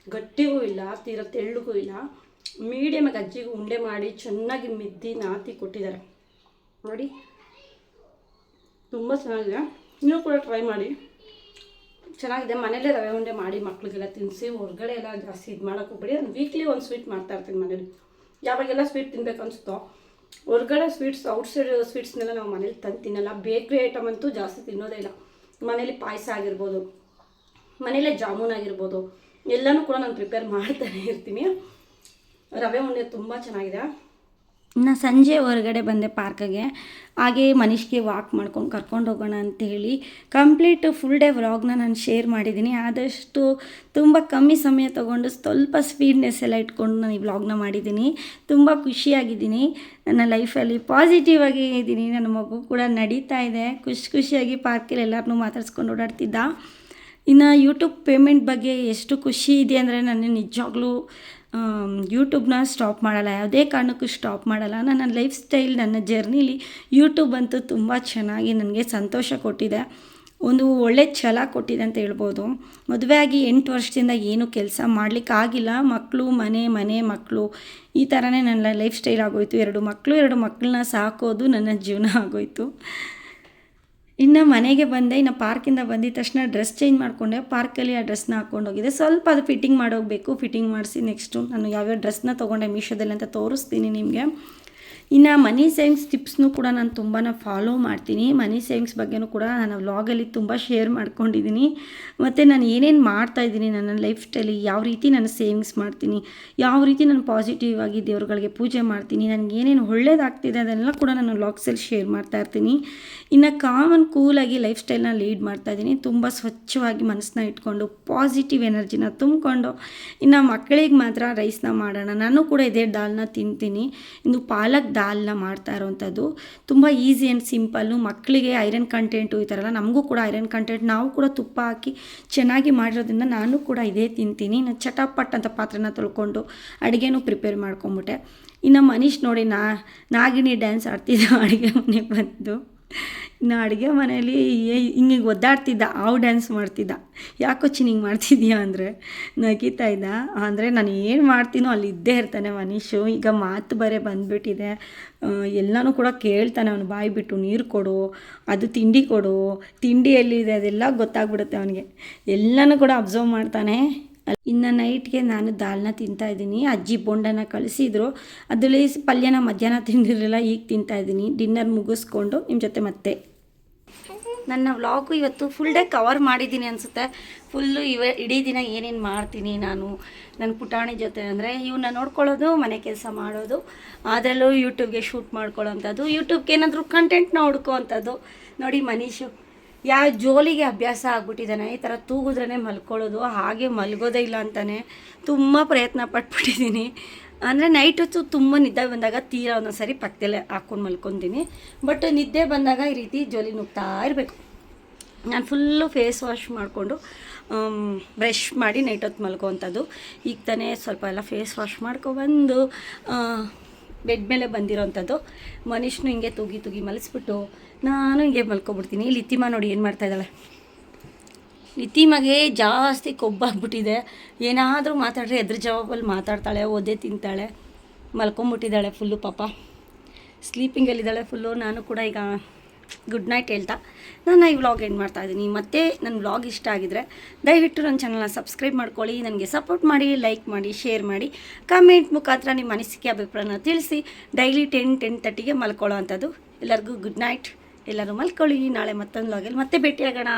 S1: ಗಟ್ಟಿಗೂ ಇಲ್ಲ, ತೀರಾ ತೆಳ್ಳಗೂ ಇಲ್ಲ, ಮೀಡಿಯಮಾಗಿ ಅಜ್ಜಿಗೆ ಉಂಡೆ ಮಾಡಿ ಚೆನ್ನಾಗಿ ನಾತಿ ಕೊಟ್ಟಿದ್ದಾರೆ ನೋಡಿ. ತುಂಬ ಚೆನ್ನಾಗಿದೆ. ನೀವು ಕೂಡ ಟ್ರೈ ಮಾಡಿ, ಚೆನ್ನಾಗಿದೆ. ಮನೇಲೇ ರವೆ ಉಂಡೆ ಮಾಡಿ ಮಕ್ಕಳಿಗೆಲ್ಲ ತಿನ್ನಿಸಿ. ಹೊರಗಡೆ ಎಲ್ಲ ಜಾಸ್ತಿ ಇದು ಮಾಡೋಕ್ಕೆ ಹೋಗ್ಬೇಡಿ. ನಾನು ವೀಕ್ಲಿ ಒಂದು ಸ್ವೀಟ್ ಮಾಡ್ತಾಯಿರ್ತೀನಿ ಮನೇಲಿ. ಯಾವಾಗೆಲ್ಲ ಸ್ವೀಟ್ ತಿನ್ಬೇಕು ಅನಿಸುತ್ತೋ, ಹೊರಗಡೆ ಔಟ್ಸೈಡ್ ಸ್ವೀಟ್ಸ್ನೆಲ್ಲ ನಾವು ಮನೇಲಿ ತಂದು ತಿನ್ನಲ್ಲ. ಬೇಕ್ರಿ ಐಟಮ್ ಅಂತೂ ಜಾಸ್ತಿ ತಿನ್ನೋದೇ ಇಲ್ಲ. ಮನೇಲಿ ಪಾಯಸ ಆಗಿರ್ಬೋದು, ಮನೇಲೇ ಜಾಮೂನ್ ಆಗಿರ್ಬೋದು, ಎಲ್ಲನೂ ಕೂಡ ನಾನು ಪ್ರಿಪೇರ್ ಮಾಡ್ತಾನೆ ಇರ್ತೀನಿ. ರವೆ ಉಂಡೆ ತುಂಬ ಚೆನ್ನಾಗಿದೆ. ಇನ್ನು ಸಂಜೆ ಹೊರಗಡೆ ಬಂದೆ ಪಾರ್ಕಿಗೆ. ಹಾಗೇ ಮನೀಷ್ಗೆ ವಾಕ್ ಮಾಡ್ಕೊಂಡು ಕರ್ಕೊಂಡು ಹೋಗೋಣ ಅಂತೇಳಿ ಕಂಪ್ಲೀಟ್ ಫುಲ್ ಡೇ ವ್ಲಾಗ್ನ ನಾನು ಶೇರ್ ಮಾಡಿದ್ದೀನಿ. ಆದಷ್ಟು ತುಂಬ ಕಮ್ಮಿ ಸಮಯ ತೊಗೊಂಡು ಸ್ವಲ್ಪ ಸ್ಪೀಡ್ನೆಸ್ ಎಲ್ಲ ಇಟ್ಕೊಂಡು ನಾನು ಈ ವ್ಲಾಗ್ನ ಮಾಡಿದ್ದೀನಿ. ತುಂಬ ಖುಷಿಯಾಗಿದ್ದೀನಿ. ನನ್ನ ಲೈಫಲ್ಲಿ ಪಾಸಿಟಿವ್ ಆಗಿ ಇದ್ದೀನಿ. ನನ್ನ ಮಗು ಕೂಡ ನಡೀತಾ ಇದೆ. ಖುಷಿಯಾಗಿ ಪಾರ್ಕಲ್ಲಿ ಎಲ್ಲರನ್ನೂ ಮಾತಾಡ್ಸ್ಕೊಂಡು ಓಡಾಡ್ತಿದ್ದ. ಇನ್ನು ಯೂಟ್ಯೂಬ್ ಪೇಮೆಂಟ್ ಬಗ್ಗೆ ಎಷ್ಟು ಖುಷಿ ಇದೆ ಅಂದರೆ, ನಾನು ನಿಜವಾಗ್ಲೂ ಯೂಟ್ಯೂಬ್ನ ಸ್ಟಾಪ್ ಮಾಡಲ್ಲ, ಯಾವುದೇ ಕಾರಣಕ್ಕೂ ಸ್ಟಾಪ್ ಮಾಡಲ್ಲ. ನನ್ನ ಲೈಫ್ ಸ್ಟೈಲ್, ನನ್ನ ಜರ್ನಿಲಿ ಯೂಟ್ಯೂಬ್ ಅಂತೂ ತುಂಬ ಚೆನ್ನಾಗಿ ನನಗೆ ಸಂತೋಷ ಕೊಟ್ಟಿದೆ, ಒಂದು ಒಳ್ಳೆ ಛಲ ಕೊಟ್ಟಿದೆ ಅಂತ ಹೇಳ್ಬೋದು. ಮದುವೆ ಆಗಿ 8 ವರ್ಷದಿಂದ ಏನೂ ಕೆಲಸ ಮಾಡಲಿಕ್ಕಾಗಿಲ್ಲ. ಮಕ್ಕಳು, ಮನೆ ಮಕ್ಕಳು, ಈ ಥರನೇ ನನ್ನ ಲೈಫ್ ಸ್ಟೈಲ್ ಆಗೋಯಿತು. 2 ಮಕ್ಕಳನ್ನ ಸಾಕೋದು ನನ್ನ ಜೀವನ ಆಗೋಯಿತು. ಇನ್ನು ಮನೆಗೆ ಬಂದೆ. ಇನ್ನು ಪಾರ್ಕಿಂದ ಬಂದಿದ ತಕ್ಷಣ ಡ್ರೆಸ್ ಚೇಂಜ್ ಮಾಡಿಕೊಂಡೆ. ಪಾರ್ಕಲ್ಲಿ ಆ ಡ್ರೆಸ್ನ ಹಾಕ್ಕೊಂಡೋಗಿದೆ. ಸ್ವಲ್ಪ ಅದು ಫಿಟ್ಟಿಂಗ್ ಮಾಡೋಗಬೇಕು. ಫಿಟ್ಟಿಂಗ್ ಮಾಡಿಸಿ ನೆಕ್ಸ್ಟು ನಾನು ಯಾವ್ಯಾವ ಡ್ರೆಸ್ನ ತೊಗೊಂಡೆ ಮೀಶೋದಲ್ಲಿ ಅಂತ ತೋರಿಸ್ತೀನಿ ನಿಮಗೆ. ಇನ್ನು ಮನಿ ಸೇವಿಂಗ್ಸ್ ಟಿಪ್ಸ್ನೂ ಕೂಡ ನಾನು ತುಂಬಾ ಫಾಲೋ ಮಾಡ್ತೀನಿ. ಮನಿ ಸೇವಿಂಗ್ಸ್ ಬಗ್ಗೆನೂ ಕೂಡ ನಾನು ವ್ಲಾಗಲ್ಲಿ ತುಂಬ ಶೇರ್ ಮಾಡ್ಕೊಂಡಿದ್ದೀನಿ. ಮತ್ತು ನಾನು ಏನೇನು ಮಾಡ್ತಾಯಿದ್ದೀನಿ ನನ್ನ ಲೈಫ್ ಸ್ಟೈಲಿ, ಯಾವ ರೀತಿ ನಾನು ಸೇವಿಂಗ್ಸ್ ಮಾಡ್ತೀನಿ, ಯಾವ ರೀತಿ ನಾನು ಪಾಸಿಟಿವ್ ಆಗಿ ದೇವ್ರುಗಳಿಗೆ ಪೂಜೆ ಮಾಡ್ತೀನಿ, ನನಗೆ ಏನೇನು ಒಳ್ಳೇದಾಗ್ತಿದೆ ಅದನ್ನೆಲ್ಲ ಕೂಡ ನಾನು ವ್ಲಾಗ್ಸಲ್ಲಿ ಶೇರ್ ಮಾಡ್ತಾಯಿರ್ತೀನಿ. ಇನ್ನು ಕೂಲಾಗಿ ಲೈಫ್ ಸ್ಟೈಲ್ನ ಲೀಡ್ ಮಾಡ್ತಾಯಿದ್ದೀನಿ. ತುಂಬ ಸ್ವಚ್ಛವಾಗಿ ಮನಸ್ಸನ್ನ ಇಟ್ಕೊಂಡು ಪಾಸಿಟಿವ್ ಎನರ್ಜಿನ ತುಂಬಿಕೊಂಡು. ಇನ್ನು ಮಕ್ಕಳಿಗೆ ಮಾತ್ರ ರೈಸ್ನ ಮಾಡೋಣ. ನಾನು ಕೂಡ ಇದೇ ದಾಲ್ನ ತಿಂತೀನಿ. ಇನ್ನು ಪಾಲಕ್ ದಾಲ್ನ ಮಾಡ್ತಾ ಇರೋವಂಥದ್ದು ತುಂಬ ಈಸಿ ಆ್ಯಂಡ್ ಸಿಂಪಲ್ಲು. ಮಕ್ಕಳಿಗೆ ಐರನ್ ಕಂಟೆಂಟು ಈ ಥರ ಎಲ್ಲ, ನಮಗೂ ಕೂಡ ಐರನ್ ಕಂಟೆಂಟ್. ನಾವು ಕೂಡ ತುಪ್ಪ ಹಾಕಿ ಚೆನ್ನಾಗಿ ಮಾಡಿರೋದ್ರಿಂದ ನಾನು ಕೂಡ ಇದೇ ತಿಂತೀನಿ. ನಾನು ಚಟಾಪಟ್ ಅಂತ ಪಾತ್ರೆನ ತೊಳ್ಕೊಂಡು ಅಡುಗೆನೂ ಪ್ರಿಪೇರ್ ಮಾಡ್ಕೊಂಬಿಟ್ಟೆ. ಇನ್ನು ಮನೀಶ್ ನೋಡಿ ನಾಗಿನಿ ಡ್ಯಾನ್ಸ್ ಆಡ್ತಿದ್ದ ಅಡುಗೆ ಮನೆಗೆ ಬಂದು. ಇನ್ನು ಅಡುಗೆ ಮನೆಯಲ್ಲಿ ಹಿಂಗೆ ಒದ್ದಾಡ್ತಿದ್ದ, ಹಾವು ಡ್ಯಾನ್ಸ್ ಮಾಡ್ತಿದ್ದ. ಯಾಕೋ ಹಿಂಗೆ ಮಾಡ್ತಿದ್ಯಾ ಅಂದರೆ ನಗಿತಾ ಇದ್ದ. ಅಂದರೆ ನಾನು ಏನು ಮಾಡ್ತೀನೋ ಅಲ್ಲಿ ಇದ್ದೇ ಇರ್ತಾನೆ ಮನೀಶು. ಈಗ ಮಾತು ಬರೆ ಬಂದುಬಿಟ್ಟಿದೆ, ಎಲ್ಲನೂ ಕೂಡ ಕೇಳ್ತಾನೆ. ಅವನು ಬಾಯಿ ಬಿಟ್ಟು ನೀರು ಕೊಡು, ಅದು ತಿಂಡಿ ಕೊಡು, ತಿಂಡಿ ಎಲ್ಲಿದೆ ಅದೆಲ್ಲ ಗೊತ್ತಾಗ್ಬಿಡುತ್ತೆ ಅವನಿಗೆ. ಎಲ್ಲನೂ ಕೂಡ ಅಬ್ಸರ್ವ್ ಮಾಡ್ತಾನೆ. ಇನ್ನು ನೈಟ್ಗೆ ನಾನು ದಾಲ್ನ ತಿಂತಾಯಿದ್ದೀನಿ. ಅಜ್ಜಿ ಬೋಂಡನ ಕಳಿಸಿದ್ರು, ಅದರಲ್ಲಿ ಪಲ್ಯನ ಮಧ್ಯಾಹ್ನ ತಿಂದಿರಲಿಲ್ಲ, ಈಗ ತಿಂತಾಯಿದ್ದೀನಿ. ಡಿನ್ನರ್ ಮುಗಿಸ್ಕೊಂಡು ನಿಮ್ಮ ಜೊತೆ ಮತ್ತೆ ನನ್ನ ವ್ಲಾಗು ಇವತ್ತು ಫುಲ್ ಡೇ ಕವರ್ ಮಾಡಿದ್ದೀನಿ ಅನಿಸುತ್ತೆ. ಫುಲ್ಲು ಇಡೀ ದಿನ ಏನೇನು ಮಾಡ್ತೀನಿ ನಾನು ನನ್ನ ಪುಟಾಣಿ ಜೊತೆ ಅಂದರೆ, ಇವನ್ನ ನೋಡ್ಕೊಳ್ಳೋದು, ಮನೆ ಕೆಲಸ ಮಾಡೋದು, ಅದರಲ್ಲೂ ಯೂಟ್ಯೂಬ್ಗೆ ಶೂಟ್ ಮಾಡ್ಕೊಳ್ಳೋವಂಥದ್ದು, ಯೂಟ್ಯೂಬ್ಗೆ ಏನಾದರೂ ಕಂಟೆಂಟ್ನ ಹುಡ್ಕೋ ಅಂಥದ್ದು. ನೋಡಿ ಮನೀಶು ಯಾವ ಜೋಲಿಗೆ ಅಭ್ಯಾಸ ಆಗ್ಬಿಟ್ಟಿದ್ದಾನೆ. ಈ ಥರ ತೂಗಿದ್ರೇ ಮಲ್ಕೊಳ್ಳೋದು, ಹಾಗೆ ಮಲ್ಗೋದೇ ಇಲ್ಲ ಅಂತಾನೆ. ತುಂಬ ಪ್ರಯತ್ನ ಪಟ್ಬಿಟ್ಟಿದ್ದೀನಿ. ಅಂದರೆ ನೈಟ್ ಹೊತ್ತು ತುಂಬ ನಿದ್ದೆ ಬಂದಾಗ ತೀರಾ ಒಂದೊಂದು ಸರಿ ಪಕ್ಕದಲ್ಲೇ ಹಾಕ್ಕೊಂಡು ಮಲ್ಕೊತೀನಿ. ಬಟ್ ನಿದ್ದೆ ಬಂದಾಗ ಈ ರೀತಿ ಜೋಲಿ ನುಗ್ತಾ ಇರಬೇಕು. ನಾನು ಫುಲ್ಲು ಫೇಸ್ ವಾಶ್ ಮಾಡಿಕೊಂಡು ಬ್ರಷ್ ಮಾಡಿ ನೈಟ್ ಹೊತ್ತು ಮಲ್ಕೋವಂಥದ್ದು. ಈಗ ತಾನೇ ಸ್ವಲ್ಪ ಎಲ್ಲ ಫೇಸ್ ವಾಶ್ ಮಾಡ್ಕೊಬಂದು ಬೆಡ್ ಮೇಲೆ ಬಂದಿರೋವಂಥದ್ದು. ಮನುಷ್ಯನು ಹಿಂಗೆ ತೂಗಿ ಮಲಗಿಸ್ಬಿಟ್ಟು ನಾನು ಹಿಂಗೆ ಮಲ್ಕೊಬಿಡ್ತೀನಿ. ಲಿತಿಮಾ ನೋಡಿ ಏನು ಮಾಡ್ತಾಯಿದ್ದಾಳೆ. ಲಿತಿಮಗೆ ಜಾಸ್ತಿ ಕೊಬ್ಬಾಗ್ಬಿಟ್ಟಿದೆ. ಏನಾದರೂ ಮಾತಾಡ್ರೆ ಎದ್ರ ಜವಾಬಲ್ಲಿ ಮಾತಾಡ್ತಾಳೆ, ಒದ್ದೆ ತಿಂತಾಳೆ, ಮಲ್ಕೊಂಬಿಟ್ಟಿದ್ದಾಳೆ ಫುಲ್ಲು ಪಾಪ. ಸ್ಲೀಪಿಂಗಲ್ಲಿದ್ದಾಳೆ ಫುಲ್ಲು. ನಾನು ಕೂಡ ಈಗ ಗುಡ್ ನೈಟ್ ಹೇಳ್ತಾ ನಾನು ಈ ವ್ಲಾಗ್ ಎಂಡ್ ಮಾಡ್ತಾಯಿದ್ದೀನಿ. ಮತ್ತು ನನ್ನ ವ್ಲಾಗ್ ಇಷ್ಟ ಆಗಿದರೆ ದಯವಿಟ್ಟು ನನ್ನ ಚಾನಲ್ನ ಸಬ್ಸ್ಕ್ರೈಬ್ ಮಾಡ್ಕೊಳ್ಳಿ, ನನಗೆ ಸಪೋರ್ಟ್ ಮಾಡಿ, ಲೈಕ್ ಮಾಡಿ, ಶೇರ್ ಮಾಡಿ, ಕಮೆಂಟ್ ಮುಖಾಂತರ ನಿಮ್ಮ ಅನಿಸಿಕೆ ಅಭಿಪ್ರಾಯನ ತಿಳಿಸಿ. ಡೈಲಿ 10-10:30ಗೆ ಮಲ್ಕೊಳ್ಳೋ ಅಂಥದ್ದು. ಎಲ್ಲರಿಗೂ ಗುಡ್ ನೈಟ್. ಎಲ್ಲರೂ ಮಲ್ಕೊಳ್ಳಿ. ನಾಳೆ ಮತ್ತೊಂದು ವ್ಲಾಗಲ್ಲಿ ಮತ್ತೆ ಭೇಟಿಯಾಗೋಣ.